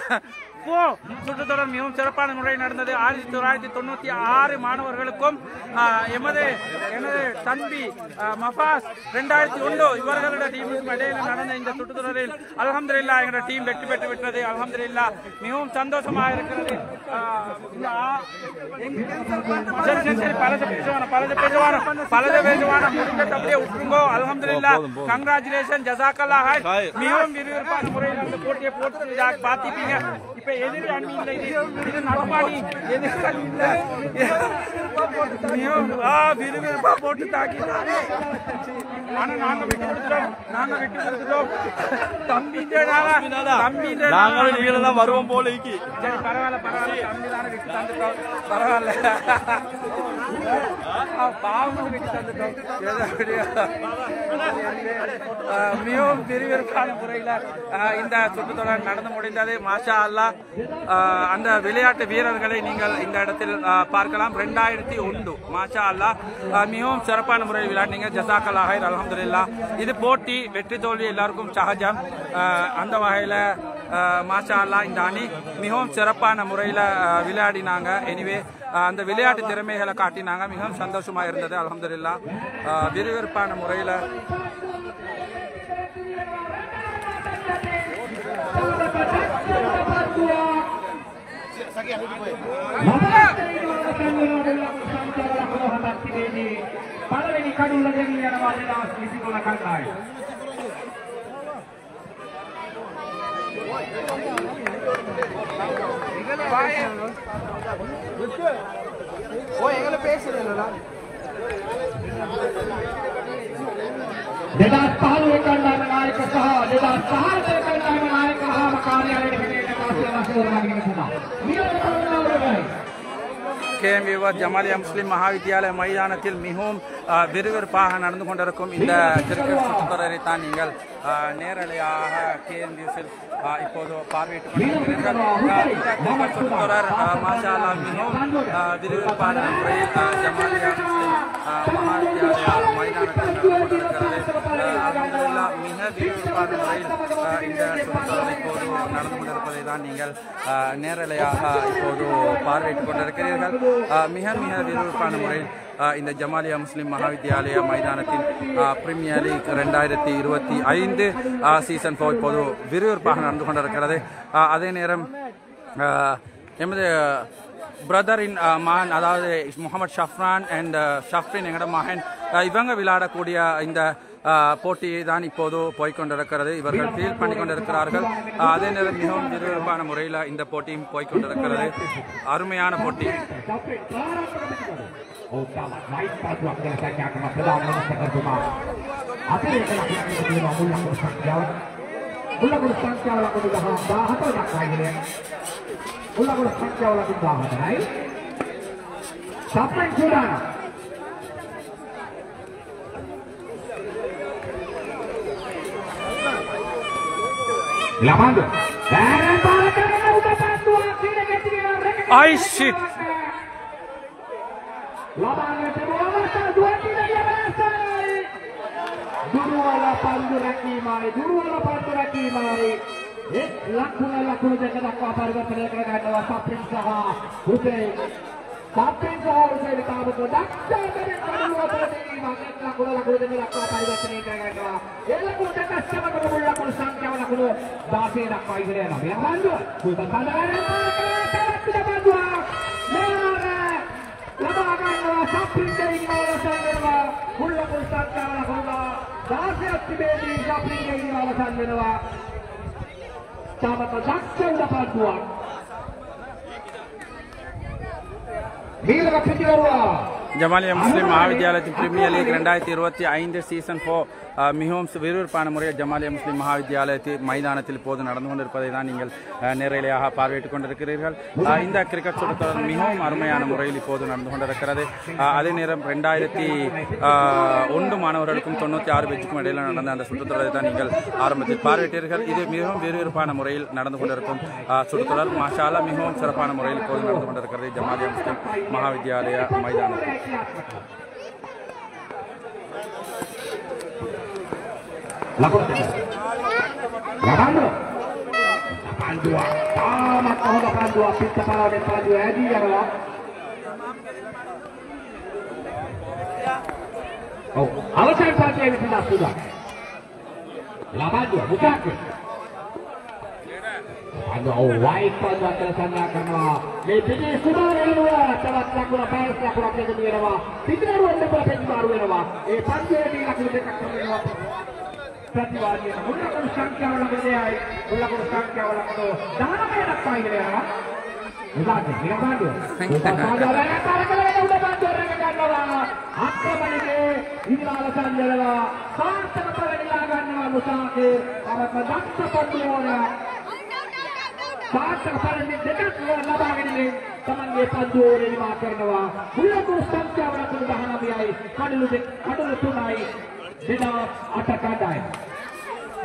சுற்றுத்தொடர் மிகவும் சிறப்பான முறையில் நடந்தது. 1996 மாணவர்களுக்கும் எனது தம்பி மஃபாஸ் 2001 இவர்களுடைய டீமுக்கும் இடையில் நடந்த இந்த சுற்றுத்தொடரில் அல்ஹம்துலில்லாஹ் எங்களோட டீம் வெற்றி பெற்று விட்டது. அல்ஹம்துலில்லாஹ் மிகவும் சந்தோஷமாக இருக்கிறது. பலத பேசுவான முடிஞ்ச அப்படியே விட்டுருங்கோ. அல்ஹம்துலில்லாஹ் கங்க்ராச்சுலேஷன் ஜஸாக்கல்லாஹ். மிகவும் விறுவிறுப்பான முறையில் அந்த போட்டியை போட்டு பார்த்திருப்பீங்க. இப்ப எதிரி அணி இல்லை, இது நடப்பாடி எதிரி அணி இல்லை, விறுவிறுப்பா போட்டு தாக்கினாங்க. ஆனா நாங்க விட்டு கொடுத்துட்டோம் தம்பி தான் வருவோம் போல. சரி பரவாயில்ல தம்பி தானே விட்டு தந்துட்டோம், பரவாயில்ல பாவம் விட்டு தந்துட்டோம். மிகவும் விறுவிறுப்பான முறையில் இந்த சுற்றுத்தொடர் நடந்து முடிந்தது. மாஷா அல்லாஹ் அந்த விளையாட்டு வீரர்களை நீங்கள் இந்த இடத்தில் பார்க்கலாம். 2001 மாஷா அல்லாஹ் மிகவும் சிறப்பான முறையில் விளையாடினீங்க. ஜஸாக்கல்லாஹ் ஹைர். அல்ஹம்துலில்லாஹ் இது போட்டி வெற்றி தோல்வி எல்லாருக்கும் சகஜம். அந்த வகையில் மாஷா அல்லாஹ் இந்த அணி மிகவும் சிறப்பான முறையில் விளையாடினாங்க. எனிவே அந்த விளையாட்டு திறமைகளை காட்டினாங்க. மிகவும் சந்தோஷமா இருந்தது. அல்ஹம்துலில்லாஹ் விறுவிறுப்பான முறையில் பலவெளி கடவுள கண்டாய் ஜமாலியா முஸ்லிம் மகாவித்யாலய மைதானத்தில் மிகவும் விறுவிறுப்பாக நடந்து கொண்டிருக்கும் இந்த கிரிக்கெட் சுற்றுத்தொடரை தான் நீங்கள் நேரலையாக KNUஸில் இப்போது பார்வையிட்டுக் கொண்டிருக்கிறீர்கள். இந்த கிரிக்கெட் சுற்றுத்தொடர் மாஷா அல்லாஹ் மிகவும் விறுவிறுப்பான முறையில் ஜமாலியா முஸ்லிம் மகாவித்யாலய மைதானத்தில் நடந்து கொண்டிருக்கிறது. அல்ஹம்துலில்லாஹ் மிக விறுவிறுப்பான முறையில் இந்த சுற்றுத்தொடர் இப்போது நடந்து கொண்டிருப்பதை தான் நீங்கள் நேரலையாக இப்போது பார்வையிட்டுக் கொண்டிருக்கிறீர்கள். மிக விறுவிறுப்பான முறையில் இந்த Jamalia Muslim Mahavidyalaya மைதானத்தின் premier league 2025 season 4 இப்போது விறுவிறுப்பாக நடந்து கொண்டிருக்கிறது. அதே நேரம் எமது பிரதரின் மகன், அதாவது முகமது ஷஃப்ரான் அண்ட் ஷஃப்ரின் எங்களோட மகன், இவங்க விளையாடக்கூடிய இந்த போட்டி தான் இப்போது போய்கொண்டிருக்கிறது. இவர்கள் ஃபீல் பண்ணி கொண்டிருக்கிறார்கள். அதே நேரம் மிகவும் விறுவிறுப்பான முறையில் இந்த போட்டியும் போய்கொண்டிருக்கிறது. அருமையான போட்டி. Lamando. Ay shit. Duruala panduraki mari. Lakuna jaga dakwa parvatana kaganawa saprin saha. Hussein. Saprin saha Hussein kabuko daksa kare kaduwa parvatani maget lakuna jaga dakwa parvatana kaganawa. Elakuna kasama kamulla kun sankhya lakuna dase dakwa igirena. Lamando. Kuda sadara tidak bandua. Mera. Lamaganawa saprin dari mawala sangarwa. Kulla kun sankhya lakuna dase atibedi saprin dari mawala sangarwa. Sama daksa udah panduan. ඊළඟ පිටිකරුවා ஜமாலியா முஸ்லிம் மகாவித்யாலயத்தின் premier league 2025 season 4 மிகவும் விறுவிறுப்பான முறையில் ஜமாலியா முஸ்லிம் மகாவித்யாலயத்தில் மைதானத்தில் இப்போது நடந்து கொண்டிருப்பதை தான் நீங்கள் நேரலையாக பார்வையிட்டுக் கொண்டிருக்கிறீர்கள். இந்த கிரிக்கெட் சுற்றுத்தொடர் மிகவும் அருமையான முறையில் இப்போது நடந்து கொண்டிருக்கிறது. அதே நேரம் 2001 மாணவர்களுக்கும் 96 பெஞ்சுக்கும் இடையில் நடந்த அந்த சுற்றுத்தொடரை தான் நீங்கள் ஆரம்பத்தில் பார்வையிட்டீர்கள். இது மிகவும் விறுவிறுப்பான முறையில் நடந்து கொண்டிருக்கும் சுற்றுத்தொடர். மாஷா அல்லாஹ் மிகவும் சிறப்பான முறையில் இப்போது நடந்து கொண்டிருக்கிறது ஜமாலியா முஸ்லிம் மகாவித்யாலய மைதானத்தில். අවසන් පාඨයේ විසඳා සුදා. ලබන්නේ මුසාක. වයිට් පන්දුවක් කියලා සන්නා කරනවා. මේ පිටේ සුදා වෙනවා. තවත් ලකුණ බෑස් ලකුණක් එකතු වෙනවා. පිටේරුවෙන් දෙපැත්තෙන් මාරු වෙනවා. ඒ පන්දුවේදී ලකුණු දෙකක් වෙනවා. ප්‍රතිවාදියේ මුලකරු සංඛ්‍යාව ලැබෙන්නේ මුලකරු සංඛ්‍යාව ලකුණු 19ක් දක්වා ඉඳලා මුසාක නිරපාඩුව. ආක්‍රමණයේ ඉන්නාල සංජලවා සාර්ථක ප්‍රතිලා ගන්නවා මුසාකේ අවක දක්ෂ පන්දුවෝන සාර්ථක පරිදි දෙකක් ලබාගෙන තමන්ගේ පන්දුව නිමා කරනවා මුලකරු සංඛ්‍යාව ලකුණු 19යි කඩලු 3යි 2008 කඩයි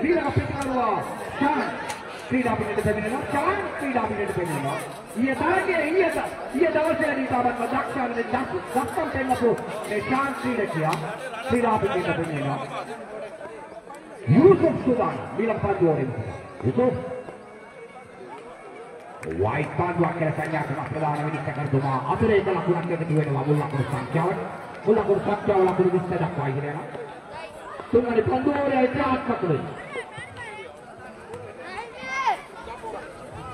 ඊළඟ පිටකරුවා ෂාන් ක්‍රීඩා පිටට දෙන්නවා ෂාන් ක්‍රීඩා පිටට දෙන්නවා ඊය දවසේදී තාමත් දක්ෂානේ දක්ෂම් දෙන්නපු මේ ෂාන් ක්‍රීඩකයා ක්‍රීඩා පිටට දෙන්නවා යූසුෆ් සුදාන් ඊළඟ පන්දුවරින් යූසුෆ් වයිට් පන්දුවක් කියලා සංඥා කරන ප්‍රධාන විනිශ්චයකතුමා අතරේ ලකුණක් එකතු වෙනවා මුලකරු සංඛ්‍යාවට මුලකරු සංඛ්‍යාව ලකුණු 20 දක්වා ඉගෙනනවා තුන්වෙනි පන්දුවරේ ක්‍රාත්මකයි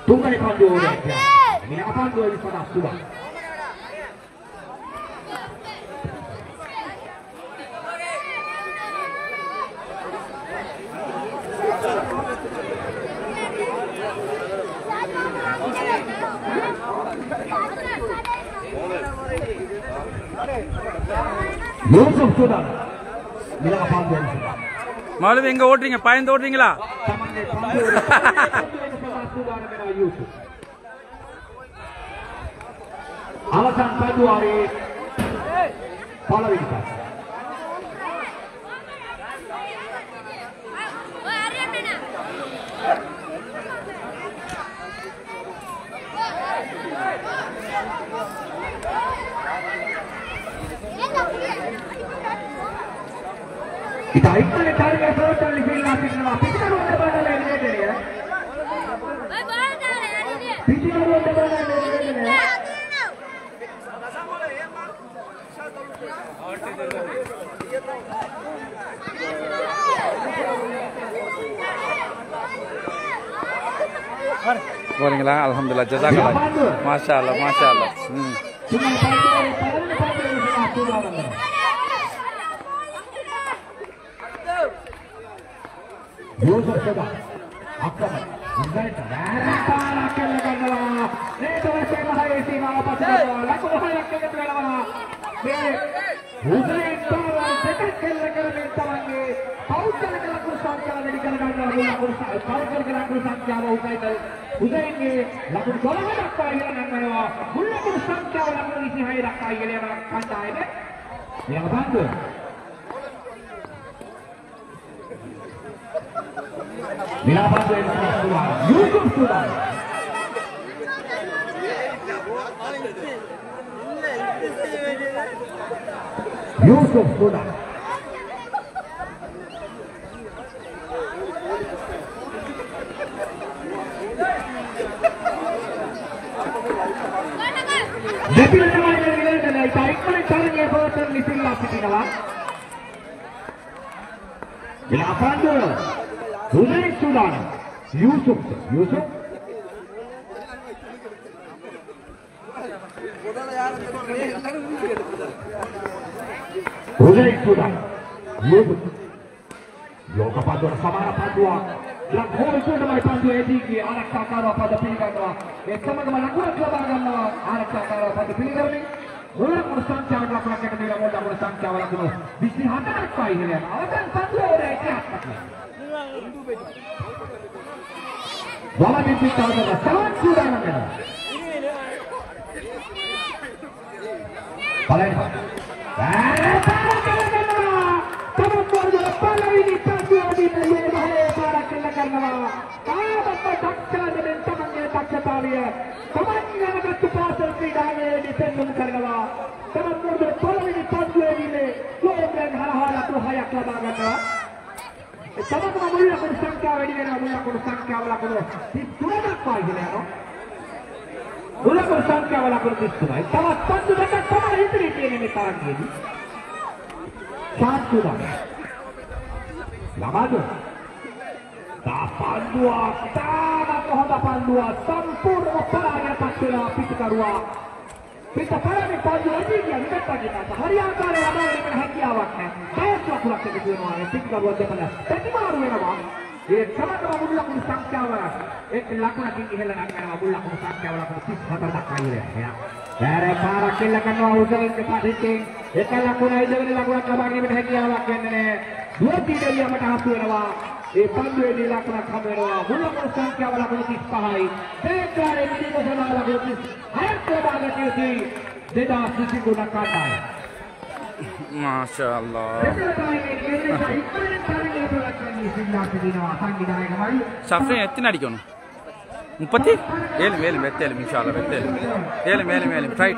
තුන්වෙනි පන්දුවරේ මිල පන්දුවේ විසඳා සුදා யூசுப் சுதான் மில பந்துவை விசதா மௌலவி எங்க ஓடுறீங்க பயந்து ஓடுறீங்களா අවසන් පන්දුවාරේ පළවෙනි පාස kita ikut target total di final final kita udah pada lagi deh ya kita udah pada lagi deh ya போறீங்களா அல்ஹம்துலில்லாஹ் ஜஸாக்கல்லாஹ் மாஷாஅல்லாஹ் மாஷாஅல்லாஹ் யூசுப் சுதா அக்ரமன் இங்கட்ட வேறப்பால கல்லகනවා මේ දවසේ මහේ සීමාව පසුව ලකුණු 6ක් එකතු වෙනවා මේ උදේ තෝරන දෙකක් කෙල්ල කරමින් තමන්ගේ පෞද්ගලික ලකුණු සංඛ්‍යාව වැඩි කර ගන්නවා පෞද්ගලික ලකුණු සංඛ්‍යාව උදේගේ ලකුණු 12ක් දක්වා ඉගෙන ගන්නවා මුල් ලකුණු සංඛ්‍යාව ලකුණු 26 දක්වා ඉගෙන යන කණ්ඩායම ඊළඟ පන්දුව Mila Pandu Yusuf Sudan Yusuf Sudan Deputy Commander Vilayana Taikman Charge Person Nisilla Sitinala Mila Pandu Hussein Sudan, Yusuf Hussein Sudan, Yusuf Yoga Padua, Samara Padua, Lakho itu nama Pandu Edi, anak cakar pada pilihan, sama-sama lakukan kelabangan anak cakar pada pilihan ini. Mula සංඛ්‍යාව ලකුණක් එකට දීලා මොකද අපේ සංඛ්‍යාව ලකුණු 24ක් පයි කියලා. අවසන් පන්දුවේ වලමින් පිටවද සලන් සූදානම් වෙනවා. පළවෙනි පළවෙනි පන්දුවේදී මේ පාරක් කරනවා. කාමත් දක්ෂතාවයෙන් තමන්ගේ දක්ෂතාවය තමන්ගේකට පාසල් ක්‍රීඩාවේදී පෙන්වන්න කරනවා. තමන්ගේ පළවෙනි පන්දුවේදී ලෝකෙන් හරහා ලකුණු 6ක් ලබා ගන්නවා. තමන්ගේ මුල් ලකුණු සංඛ්‍යාව වැඩි වෙනවා. මුල් ලකුණු සංඛ්‍යාව ලකුණු 33ක් වයි කියලා. මුල් ලකුණු සංඛ්‍යාව ලකුණු 33යි. තවත් පන්දු දෙකක් තමයි ඉදිරියේ තියෙන මේ තරගයේදී. සාත්තුදා. ලබාද panduak tamat kohota panduak sampurna pelaajat taktila pitkarua pita parani pandu ajinya nimetta kita hariyaakare adainen හැකියාවක් නැහැ බයස්වක් ලක්ෂ කියනවා පිටකරුවා දෙපළ ප්‍රතිමාරු වෙනවා ඒ සමතම මුල් ලකුණු සංඛ්‍යාව එක් ලකුණකින් ඉහළ නංගනවා මුල් ලකුණු සංඛ්‍යාව ලකුණු 34ක් දක්වා ඉවරයි ඈර පාරක් කෙල්ල කරනවා උදලින් පිටින් එක ලකුණයි දෙවෙනි ලකුණක් ලබා ගැනීමට හැකියාවක් වෙන්නේ නැහැ දුරදී දෙවියන්ට හසු වෙනවා ඒ පන්දුවේදී ලකුණක් හම් වෙනවා මුල් ලකුණු සංඛ්‍යාව ලකුණු 35යි දෙකේ විදිහට ලකුණු 36ක් ලබා ගැනීමයි 2023 කණ්ඩායම Masyaallah. Safrin எத்தனை அடிக்கணும் 30 மேலும் வெத்தேலும் இன்ஷாஅல்லாஹ் வெத்தேலும் மேலும் ட்ரை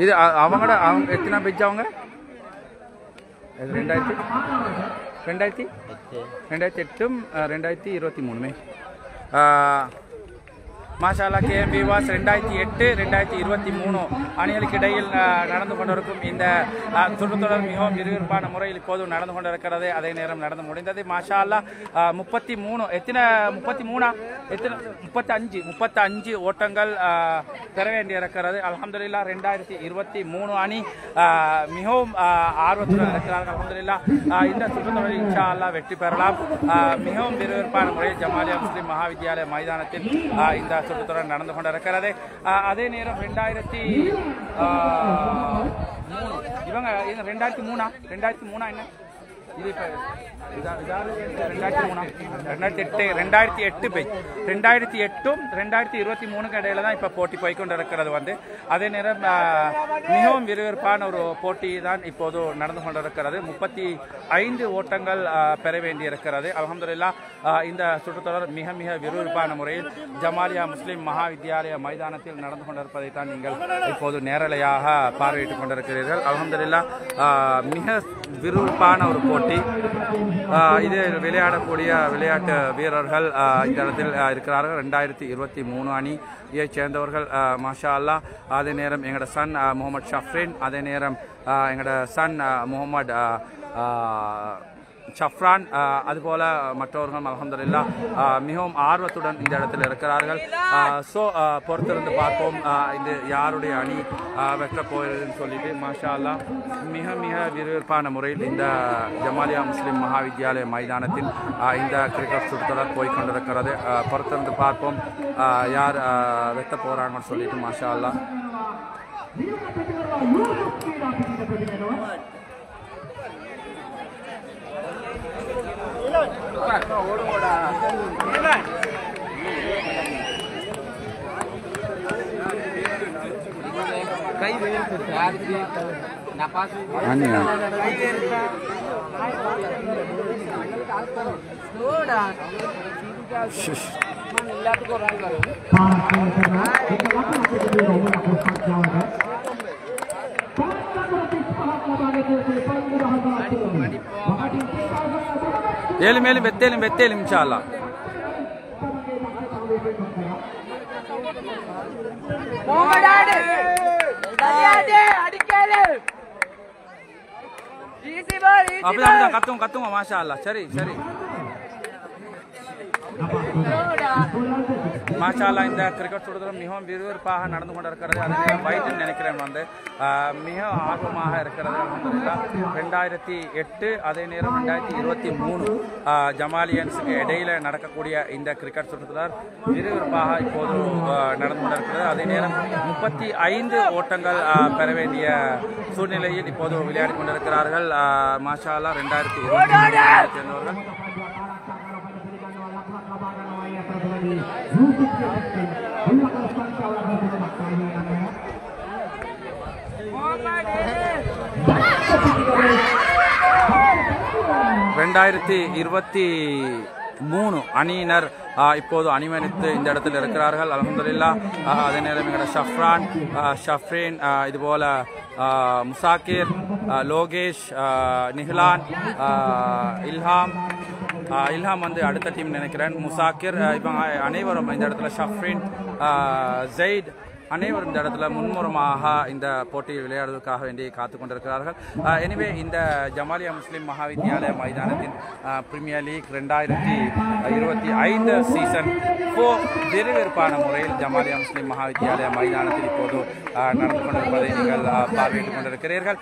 இது அவங்க எத்தனை பெஜ் அவங்க 2008 2023 மாஷால்லா கேஎம்பி வாஸ் 2008-2023 அணிகளுக்கு இடையில் நடந்து கொண்டிருக்கும் இந்த சுற்றுத்தொடர் மிகவும் விறுவிறுப்பான முறையில் இப்போது நடந்து கொண்டிருக்கிறது. அதே நேரம் நடந்து முடிந்தது. மாஷால்லா 35 ஓட்டங்கள் பெற வேண்டியிருக்கிறது. அல்ஹம்துலில்லாஹ் 2023 அணி மிகவும் ஆர்வத்துடன் இருக்கிறார்கள். அல்ஹம்துலில்லாஹ் இந்த சுற்றுத்தொடரில் இன்ஷா அல்லாஹ் வெற்றி பெறலாம். மிகவும் விறுவிறுப்பான முறையில் ஜமாலியா முஸ்லிம் மகாவித்யாலய மைதானத்தில் இந்த சுற்றுத்தொடர் நடந்து கொண்டிருக்கிறது. அதே நேரம் 2003 இவங்க 2003 என்ன இது 2008 பேஜ் 2008ம் 2023க்கு இடையில தான் இப்போ போட்டி போய்கொண்டிருக்கிறது வந்து. அதே நேரம் மிகவும் விறுவிறுப்பான ஒரு போட்டி தான் இப்போது நடந்து கொண்டிருக்கிறது. 35 ஓட்டங்கள் பெற வேண்டியிருக்கிறது. அல்ஹம்துலில்லாஹ் இந்த சுற்றுத்தொடர் மிக விறுவிறுப்பான முறையில் ஜமாலியா முஸ்லிம் மகாவித்யாலய மைதானத்தில் நடந்து கொண்டிருப்பதை தான் நீங்கள் இப்போது நேரலையாக பார்வையிட்டுக் கொண்டிருக்கிறீர்கள். அல்ஹம்துலில்லாஹ் மிக விறுவிறுப்பான ஒரு போட்டி. இது விளையாடக்கூடிய விளையாட்டு வீரர்கள் இந்த இடத்தில் இருக்கிறார்கள். 2023 அணியை சேர்ந்தவர்கள் மாஷா அல்லாஹ். அதே நேரம் எங்களோட சன் முகமது ஷஃப்ரின், அதே நேரம் எங்களோட சன் முகமது ஷஃப்ரான், அதுபோல மற்றவர்களும் அல்ஹம்துலில்லாஹ் மிகவும் ஆர்வத்துடன் இந்த இடத்தில் இருக்கிறார்கள். ஸோ பொறுத்திருந்து பார்ப்போம் இந்த யாருடைய அணி வெற்ற போகிறதுன்னு சொல்லிட்டு. மாஷா அல்லாஹ் மிக விறுவிறுப்பான முறையில் இந்த ஜமாலியா முஸ்லிம் மகாவித்யாலய மைதானத்தில் இந்த கிரிக்கெட் சுற்றுத்தொடர் போய்கொண்டிருக்கிறது. பொறுத்திருந்து பார்ப்போம் யார் வெற்ற போகிறாங்கன்னு சொல்லிட்டு. மாஷா அல்லாஹ் மேலும் வெத்தேலும் இன்ஷா அல்லாஹ். அப்படிதான் கத்துங்க மாஷா அல்லாஹ். சரி மாஷால்லா இந்த கிரிக்கெட் சுடுதலும் மிகவும் விறுவிறுப்பாக நடந்து கொண்டிருக்கிறது. அது வயது நினைக்கிறேன் வந்து மிக ஆர்வமாக இருக்கிறது. அல்ஹம்துலில்லாஹ் 2008 அதே நேரம் 2023 ஜமாலியன்ஸுக்கு இடையில நடக்கக்கூடிய இந்த கிரிக்கெட் சுற்றுதல் விறுவிறுப்பாக இப்போது நடந்து கொண்டிருக்கிறது. அதே நேரம் 35 ஓட்டங்கள் பெற வேண்டிய சூழ்நிலையில் இப்போது விளையாடி கொண்டிருக்கிறார்கள். மாஷா அல்லாஹ் 2020 சேர்ந்தவர்கள். ரெண்டாயிரத்தி 23 அணியினர் இப்போது அணிவணித்து இந்த இடத்தில் இருக்கிறார்கள். அல்ஹம்துலில்லாஹ். அதே நேரம் எங்களோட ஷஃப்ரீன் இதுபோல முசாக்கிர், லோகேஷ், நிஹ்லான், இல்ஹாம் வந்து அடுத்த டீம் நினைக்கிறேன். முசாக்கிர் இவங்க அனைவரும் இந்த இடத்துல ஷஃப்ரீன், ஜெயித் அனைவரும் இந்த இடத்துல முன்முறமாக இந்த போட்டியில் விளையாடுவதற்காக வேண்டி காத்து கொண்டிருக்கிறார்கள். எனவே இந்த Jamalia Muslim Mahavidyalaya மைதானத்தின் premier league 2025 season 4 விறுவிறுப்பான முறையில் ஜமாலியா முஸ்லிம் மகாவித்யாலய மைதானத்தில் இப்போது நடந்து கொண்டிருப்பதை நீங்கள் பார்வையிட்டுக் கொண்டிருக்கிறீர்கள்.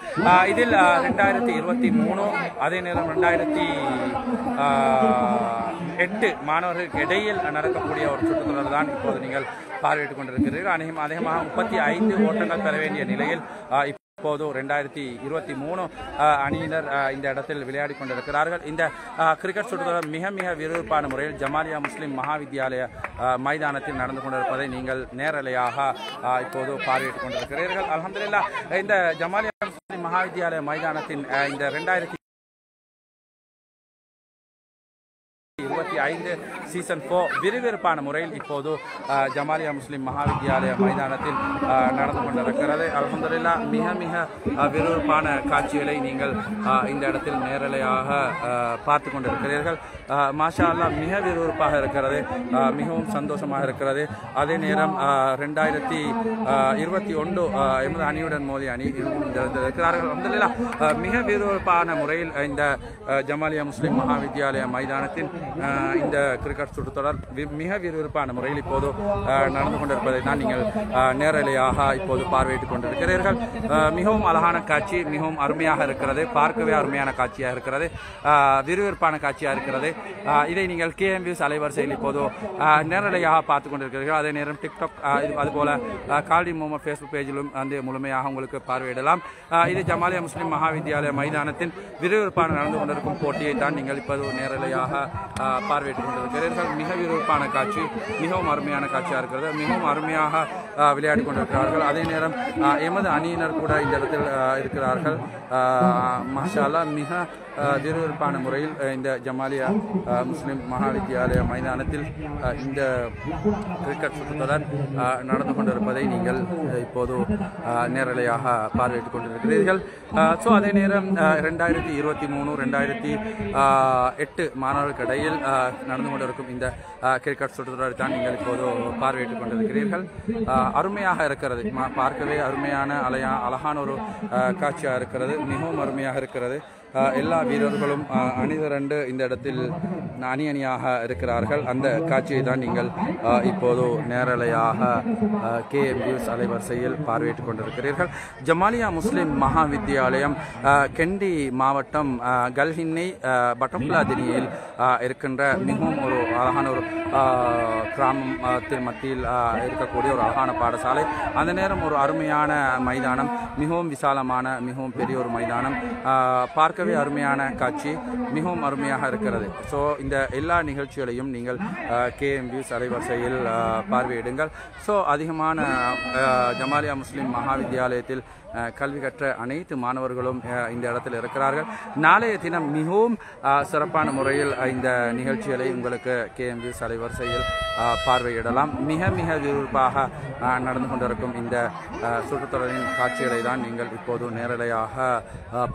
இதில் 2023 அதே நேரம் 2008 மாணவர்களுக்கு இடையில் நடக்கக்கூடிய ஒரு சுற்றுத்தொடர் தான் இப்போது நீங்கள் பார்வையிட்டுக் கொண்டிருக்கிறீர்கள். அதிகமாக 35 ஓட்டங்கள் பெற வேண்டிய நிலையில் இப்போது 2023 அணியினர் இந்த இடத்தில் விளையாடி கொண்டிருக்கிறார்கள். இந்த கிரிக்கெட் சுற்றுத்தொடர் மிக மிக விறுவிறுப்பான முறையில் ஜமாலியா முஸ்லிம் மகாவித்யாலய மைதானத்தில் நடந்து கொண்டிருப்பதை நீங்கள் நேரலையாக இப்போது பார்வையிட்டுக் கொண்டிருக்கிறீர்கள். அல்ஹம்துலில்லாஹ். இந்த ஜமாலியா முஸ்லிம் மகாவித்யாலய மைதானத்தின் இந்த 2025 சீசன் 4 விறுவிறுப்பான முறையில் இப்போது ஜமாலியா முஸ்லிம் மகாவித்யாலய மைதானத்தில் நடந்து கொண்டிருக்கிறது. அல்ஹம்துலில்லாஹ். மிக மிக விறுவிறுப்பான காட்சிகளை நீங்கள் இந்த இடத்தில் நேரலையாக பார்த்து கொண்டிருக்கிறீர்கள். மாஷா அல்லாஹ். மிக விறுவிறுப்பாக இருக்கிறது, மிகவும் சந்தோஷமாக இருக்கிறது. அதே நேரம் 2021 எமது அணியுடன் மோதிய அணி இருக்கிறார்கள். அல்ஹம்துலில்லாஹ். மிக விறுவிறுப்பான முறையில் இந்த ஜமாலியா முஸ்லிம் மகாவித்யாலய மைதானத்தின் இந்த கிரிக்கெட் சுற்றுத்தொடர் மிக விறுவிறுப்பான முறையில் இப்போது நடந்து கொண்டிருப்பதை தான் நீங்கள் நேரலையாக இப்போது பார்வையிட்டுக் கொண்டிருக்கிறீர்கள். மிகவும் அழகான காட்சி, மிகவும் அருமையாக இருக்கிறது, பார்க்கவே அருமையான காட்சியாக இருக்கிறது, விறுவிறுப்பான காட்சியாக இருக்கிறது. இதை நீங்கள் KMVS அலைவரிசையில் இப்போது நேரலையாக பார்த்துக் கொண்டிருக்கிறீர்கள். அதே நேரம் டிக்டாக் அதுபோல கால்டி முகமது ஃபேஸ்புக் பேஜிலும் வந்து முழுமையாக உங்களுக்கு பார்வையிடலாம். இது ஜமாலியா முஸ்லிம் மகாவித்யாலய மைதானத்தின் விறுவிறுப்பான நடந்து கொண்டிருக்கும் போட்டியை தான் நீங்கள் இப்போது நேரலையாக பார்வையிட்டுக் கொண்டிருக்கிறீர்கள். மிக விறுவிறுப்பான காட்சி, மிகவும் அருமையான காட்சியாக இருக்கிறது, மிகவும் அருமையாக விளையாடி கொண்டிருக்கிறார்கள். அதே நேரம் எமது அணியினர் கூட இந்த இடத்தில் இருக்கிறார்கள். மாஷா அல்லாஹ். மிக விறுவிறுப்பான முறையில் இந்த ஜமாலியா முஸ்லிம் மகாவித்யாலய மைதானத்தில் இந்த கிரிக்கெட் சுற்றுத்தொடர் நடந்து கொண்டிருப்பதை நீங்கள் இப்போது நேரலையாக பார்வையிட்டுக் கொண்டிருக்கிறீர்கள். ஸோ அதே நேரம் 2023 2008 மாணவர்களுக்கு இடையில் நடந்து கொண்டிருக்கும் இந்த கிரிக்கெட் சுற்றுத்தொடரை தான் நீங்கள் இப்போது பார்வையிட்டுக் கொண்டிருக்கிறீர்கள். அருமையாக இருக்கிறது, பார்க்கவே அருமையான அழகான ஒரு காட்சியாக இருக்கிறது, மிகவும் அருமையாக இருக்கிறது. எல்லா வீரர்களும் அணிதிரண்டு இந்த இடத்தில் அணியாக இருக்கிறார்கள். அந்த காட்சியை தான் நீங்கள் இப்போது நேரலையாக KMVS அலைவரிசையில் பார்வையிட்டுக் கொண்டிருக்கிறீர்கள். ஜமாலியா முஸ்லிம் மகாவித்யாலயம் கெண்டி மாவட்டம் கல்ஹின்னை பட்டம்லாதினியில் இருக்கின்ற மிகவும் ஒரு அழகான ஒரு கிராமத்தின் மத்தியில் இருக்கக்கூடிய ஒரு அழகான பாடசாலை. அந்த நேரம் ஒரு அருமையான மைதானம், மிகவும் விசாலமான மிகவும் பெரிய ஒரு மைதானம், பார்க்கவே அருமையான காட்சி, மிகவும் அருமையாக இருக்கிறது. ஸோ இந்த எல்லா நிகழ்ச்சிகளையும் நீங்கள் KMVS அலைவரிசையில் பார்வையிடுங்கள். ஸோ அதிகமான ஜமாலியா முஸ்லிம் மகாவித்யாலயத்தில் கல்வி கற்ற அனைத்து மாணவர்களும் இந்த இடத்தில் இருக்கிறார்கள். நாளைய தினம் மிகவும் சிறப்பான முறையில் இந்த நிகழ்ச்சிகளை உங்களுக்கு KMVS அலைவரிசையில் பார்வையிடலாம். மிக மிக விறுவிறுப்பாக நடந்து கொண்டிருக்கும் இந்த சுற்றுத்தொடரின் காட்சிகளை தான் நீங்கள் இப்போது நேரலையாக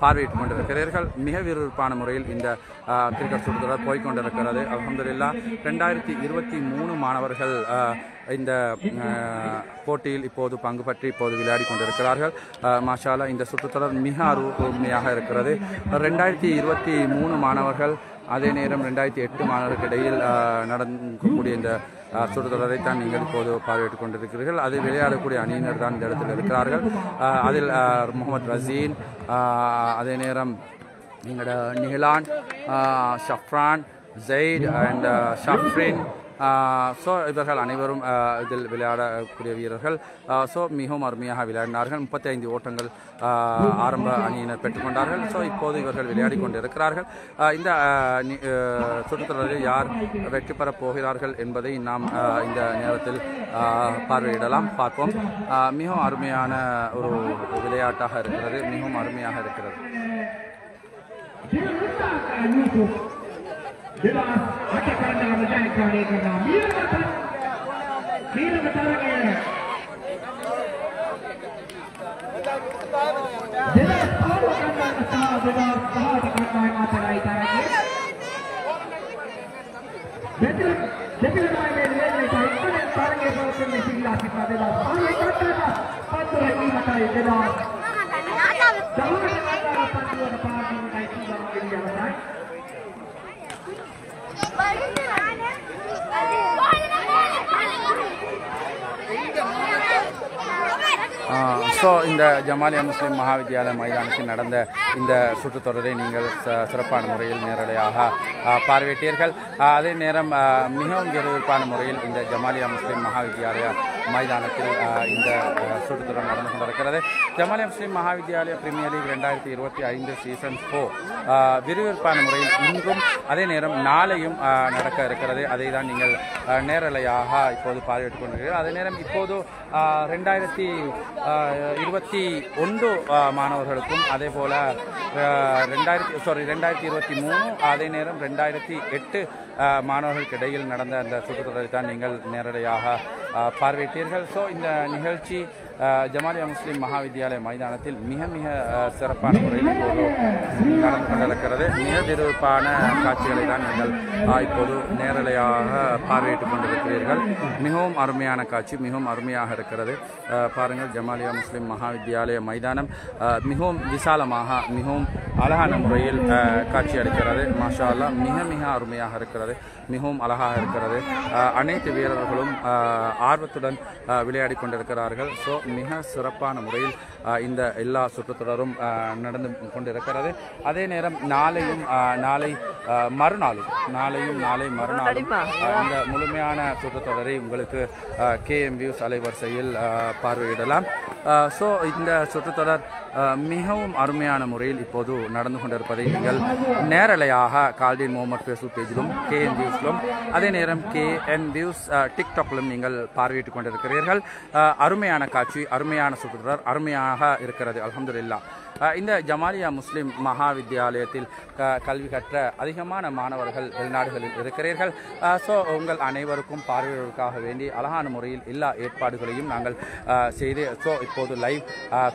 பார்வையிட்டுக் கொண்டிருக்கிறீர்கள். மிக விறுவிறுப்பான முறையில் இந்த கிரிக்கெட் சுற்றுத்தொடர் போய்கொண்டிருக்கிறது. அல்ஹம்துலில்லாஹ். 2023 மாணவர்கள் இந்த போட்டியில் இப்போது பங்கு பற்றி இப்போது விளையாடி கொண்டிருக்கிறார்கள். மாஷாலா இந்த சுற்றுத்தொடர் மிக அருமையாக இருக்கிறது. 2023 மாணவர்கள் அதே நேரம் 2008 மாணவர்களுக்கு இடையில் நடக்கக்கூடிய இந்த சுற்றுத்தொடரை தான் நீங்கள் இப்போது பார்வையிட்டுக் கொண்டிருக்கிறீர்கள். அதில் விளையாடக்கூடிய அணியினர் தான் இந்த இடத்தில் இருக்கிறார்கள். அதில் முகமது ரசீன், அதே நேரம் எங்களோட நிஹலான், ஷஃப்ரான், ஜெயிட் அண்ட் ஷஃப்ரின். ஸோ இவர்கள் அனைவரும் இதில் விளையாடக்கூடிய வீரர்கள். ஸோ மிகவும் அருமையாக விளையாடினார்கள். 35 ஓட்டங்கள் ஆரம்ப அணியினர் பெற்றுக்கொண்டார்கள். ஸோ இப்போது இவர்கள் விளையாடி கொண்டிருக்கிறார்கள். இந்த சுற்றுத்தொடரில் யார் வெற்றி பெறப் போகிறார்கள் என்பதை நாம் இந்த நேரத்தில் பார்வையிடலாம், பார்ப்போம். மிகவும் அருமையான ஒரு விளையாட்டாக இருக்கிறது, மிகவும் அருமையாக இருக்கிறது. ஸோ இந்த ஜமாலியா முஸ்லீம் மகாவித்யாலய மைதானத்தில் நடந்த இந்த சுற்றுத்தொடரை நீங்கள் சிறப்பான முறையில் நேரடியாக பார்வையிட்டீர்கள். அதே நேரம் மிகவும் விறுவிறுப்பான முறையில் இந்த ஜமாலியா முஸ்லீம் மகாவித்யாலய மைதானத்தில் இந்த சுற்றுத்தொடர் நடந்து கொண்டிருக்கிறது. ஜமாலியா முஸ்லீம் மகாவித்யாலய பிரீமியர் லீக் 2025 சீசன் 4 விறுவிறுப்பான முறையில் இன்றும் அதே நேரம் நாளையும் நடக்க இருக்கிறது. அதை தான் நீங்கள் நேரலையாக இப்போது பார்வையிட்டுக் கொண்டிருக்கிறீர்கள். அதே நேரம் இப்போது 2021 மாணவர்களுக்கும் அதே போல 2023 அதே நேரம் 2008 மாணவர்களுக்கு இடையில் நடந்த அந்த சுற்றுத்தொடரை தான் நீங்கள் நேரடியாக பார்வையிட்டீர்கள். ஸோ இந்த நிகழ்ச்சி ஜமாலியா முஸ்லீம் மகாவித்யாலய மைதானத்தில் மிக மிக சிறப்பான முறையில் இப்போது நடந்து கொண்டிருக்கிறது. மிக விறுவிறுப்பான காட்சிகளை தான் நீங்கள் இப்போது நேரலையாக பார்வையிட்டுக் கொண்டிருக்கிறீர்கள். மிகவும் அருமையான காட்சி, மிகவும் அருமையாக இருக்கிறது. பாருங்கள், ஜமாலியா முஸ்லீம் மகாவித்யாலய மைதானம் மிகவும் விசாலமாக மிகவும் அழகான முறையில் காட்சி அளிக்கிறது. மாஷா அல்லாஹ், மிக மிக அருமையாக இருக்கிறது, மிகவும் அழகாக இருக்கிறது. அனைத்து வீரர்களும் ஆர்வத்துடன் விளையாடி கொண்டிருக்கிறார்கள். ஸோ மிக சிறப்பான முறையில் இந்த எல்லா சுற்றுத்தொடரும் நடந்து கொண்டிருக்கிறது. அதே நேரம் நாளை மறுநாளும் இந்த முழுமையான சுற்றுத்தொடரை உங்களுக்கு KM Views அலைவரிசையில் பார்வையிடலாம். ஸோ இந்த சுற்றுத்தொடர் மிகவும் அருமையான முறையில் இப்போது நடந்து கொண்டிருப்பதை நீங்கள் நேரலையாக கால்டின் முகமது ஃபேஸ்புக் பேஜிலும் KM Viewஸ்லும் அதே நேரம் KN Views டிக்டாக்லும் நீங்கள் பார்வையிட்டுக் கொண்டிருக்கிறீர்கள். அருமையான காட்சி, அருமையான சுற்றுத்தொடர் அருமையாக இருக்கிறது. அல்ஹம்துலில்லாஹ். இந்த ஜமாலியா முஸ்லீம் மகாவித்யாலயத்தில் கல்வி கற்ற அதிகமான மாணவர்கள் வெளிநாடுகளில் இருக்கிறீர்கள். ஸோ உங்கள் அனைவருக்கும் பார்வையாளர்களுக்காக வேண்டி அழகான முறையில் எல்லா ஏற்பாடுகளையும் நாங்கள் செய்து ஸோ இப்போது லைவ்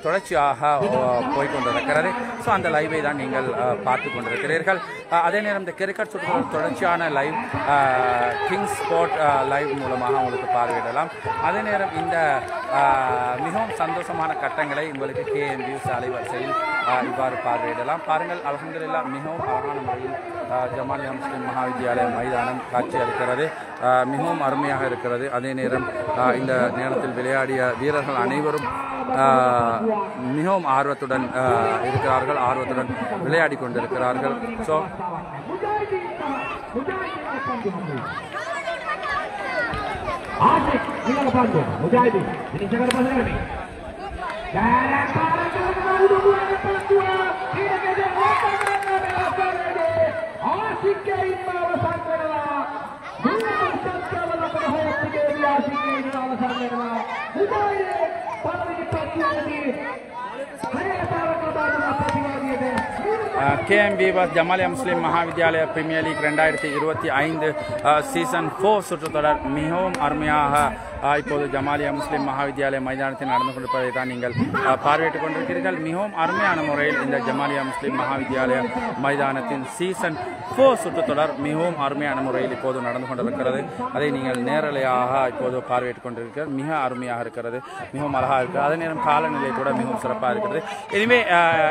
தொடர்ச்சியாக போய்கொண்டிருக்கிறது. ஸோ அந்த லைவை தான் நீங்கள் பார்த்து கொண்டிருக்கிறீர்கள். அதே நேரம் இந்த கிரிக்கெட் சுற்றுலா தொடர்ச்சியான லைவ் கிங்ஸ் ஸ்போர்ட் லைவ் மூலமாக உங்களுக்கு பார்வையிடலாம். அதே நேரம் இந்த மிகவும் சந்தோஷமான கட்டங்களை உங்களுக்கு KM Views அலைவரிசையில் இவ்வாறு பார்வையிடலாம். பாருங்கள், அல்ஹம்துலில்லாஹ், மிகவும் அழகான முறையில் ஜமாலியா முஸ்லீம் மகாவித்யாலய மைதானம் காட்சி அளிக்கிறது. மிகவும் அருமையாக இருக்கிறது. அதே நேரம் இந்த நேரத்தில் விளையாடிய வீரர்கள் அனைவரும் மிகவும் ஆர்வத்துடன் இருக்கிறார்கள், ஆர்வத்துடன் விளையாடி கொண்டிருக்கிறார்கள். ஸோ KM Viewers ஜமாலியா முஸ்லீம் மகாவித்யாலய பிரீமியர் லீக் 2025 சீசன் 4 சுற்றுத்தொடர் மிகவும் அருமையாக இப்போது ஜமாலியா முஸ்லிம் மகாவித்யாலய மைதானத்தில் நடந்து கொண்டிருப்பதை தான் நீங்கள் பார்வையிட்டுக் கொண்டிருக்கிறீர்கள். மிகவும் அருமையான முறையில் இந்த ஜமாலியா முஸ்லிம் மகாவித்யாலய மைதானத்தின் சீசன் 4 சுற்றுத்தொடர் மிகவும் அருமையான முறையில் இப்போது நடந்து கொண்டிருக்கிறது. அதை நீங்கள் நேரலையாக இப்போது பார்வையிட்டுக் கொண்டிருக்கிறது. மிக அருமையாக இருக்கிறது, மிகவும் அழகாக இருக்கிறது. அதே நேரம் காலநிலை கூட மிகவும் சிறப்பாக இருக்கிறது. எனவே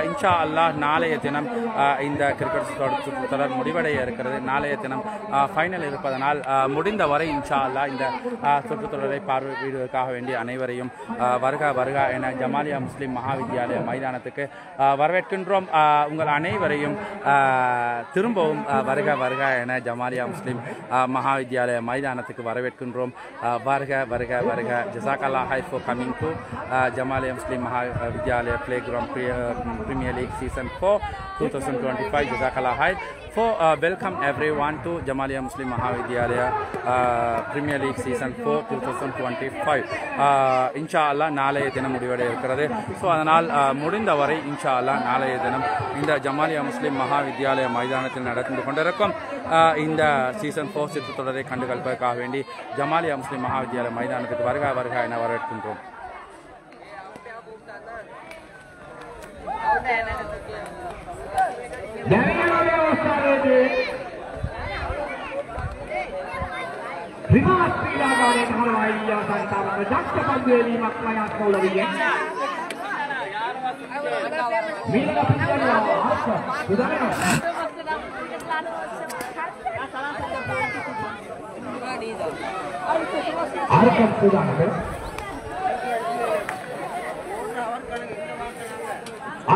இன்ஷா அல்லாஹ் நாளைய தினம் இந்த கிரிக்கெட் சுற்றுத்தொடர் முடிவடைய இருக்கிறது. நாளைய தினம் ஃபைனல் இருப்பதனால் முடிந்தவரை இன்ஷா அல்லாஹ் இந்த சுற்றுத்தொடரை பார்வையிடுவதற்காக வேண்டிய அனைவரையும் வருக வருக என ஜமாலியா முஸ்லிம் மகாவித்யாலய மைதானத்துக்கு வரவேற்கின்றோம். உங்கள் அனைவரையும் திரும்பவும் வருக வருக என ஜமாலியா முஸ்லிம் மகாவித்யாலய மைதானத்துக்கு வரவேற்கின்றோம். வருக வருக வருக. ஜஸாக்கல்லாஹ் ஹைர் for coming to Jamalia Muslim Mahavidyalaya Playground Premier League Season 4 2025. Jazakallah khair. For welcome everyone to Jamalia Muslim Mahavidyalaya Premier League Season 4 2025. Inshallah நாளைய தினம் முடிவடைய இருக்கிறது. ஸோ அதனால் முடிந்தவரை இன்ஷா அல்லாஹ் நாளைய தினம் இந்த ஜமாலியா முஸ்லிம் மகாவித்யாலய மைதானத்தில் நடந்து கொண்டிருக்கும் இந்த சீசன் 4 சுற்றுத்தொடரை கண்டுகளிப்பதற்காக வேண்டி ஜமாலியா முஸ்லிம் மகாவித்யாலய மைதானத்துக்கு வருக வருக என வரவேற்கின்றோம். Rimas pilihan Hawaii yang antara jaksa panggil maknanya Kolorian. Mila pilihan apa? Sudah. Arkam sudah ada.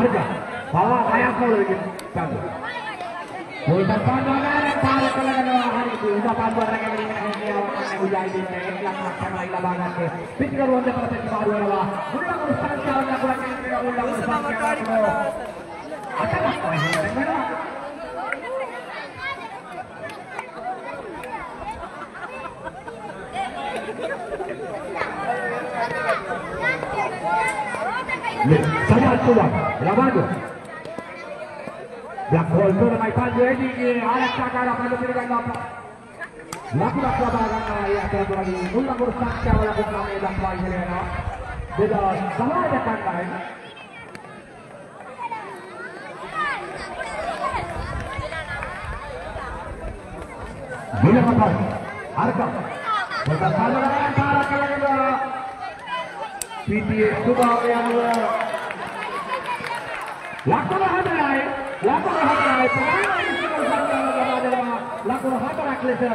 Arga, bawa ayah Kolorian. Kita pandangan para kelelahan hari itu, kita pandangan yang ini orang ujai di England sama ilabangan ke. Pikir orang dapat terjadi baru lah. Ulang urusan jalan yang kurang ini, ulang urusan jalan itu. Apa apa ini? Saya sudah, ilabangan. Black ball to my panju ini Alex Sakara panju pilihan apa? Lakukan kelabaran ya terlalu lagi. Ulang urusan siapa lakukan kami black ball ini na. Beda sama ada kan? Bila apa? Harga. Bersamaan antara kelima. PTA Subah yang lakukan hadai. Lakukan hadai. Pemain ini lakukan hadai kelisa.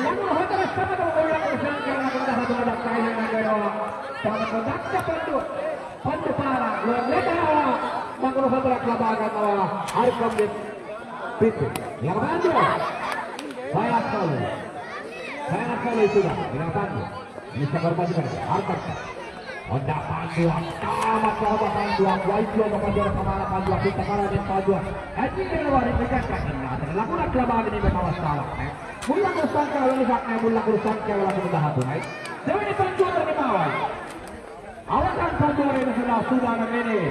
Lakukan hadai sama dengan ulang urusan yang lakukan hadai kain yang ada. Pada kontaknya pandu para. Lepas lakukan hadai kelabaran awal. Harga PTA. Yang pandu. Banyak sekali sudah. Yang pandu. Ini seberapa juga. Harga. Honda pandu amat sahabat pandu Waislo pandu pembalap pandu kita kalah di pandu ini keluar dikatakan lakukan kelabaran ini bermawas salah mula urusan kalau saknya mula urusan kalau sudah habis jadi pandu dari bawah awasan pandu ini sudah ini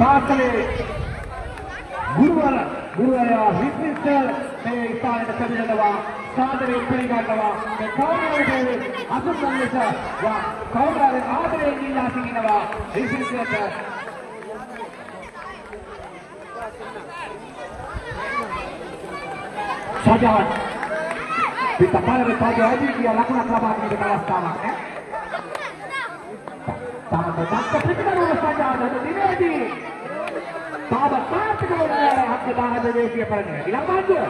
Pasal Guruwara Hitler istana terjadiwa sadari pilihanwa kaumare asusanisa wa kaumare adare nilasininawa Hitler Sajawan kita pada pada hari dia lakukan kelabaran di kawasan sama sama tetap kita harus saja ada di sini Sahabat pasti kalau hak kita ada di sini pada bilang maju.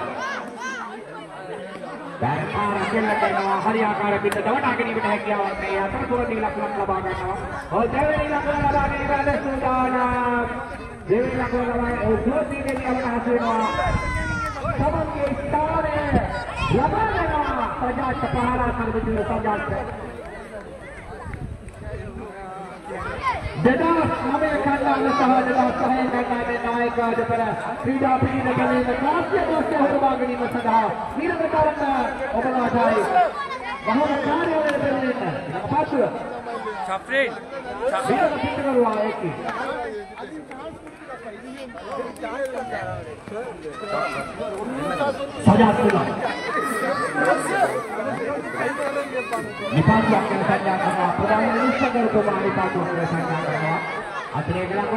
Dan arah jalan kita hari akar kita dapat akan ini kita kiau saya terus dilakukan kelabaran kita. Oh jangan dilakukan kelabaran ini ada sudahnya. Jangan dilakukan kelabaran. Oh dua tiga ini apa hasilnya? Sama kita ni. Labangan saja sepahala terbetul saja. Dedas Amerika usaha dedas sahaya dengan naik daripada tidak pergi negara kelasnya hormat ini masalah. Ini berkata obat ajai. Bahawa karya oleh pemerintah. Apa tu? Safrin. විතර පිට කරුවා ඒකේ. සජාත්ලා. විපාකයක් යන සංඥා කරනවා ප්‍රධාන මිනිස්සුන්ට කොමාරි පාටුවක් සංඥා කරනවා. අතරේ ගලක්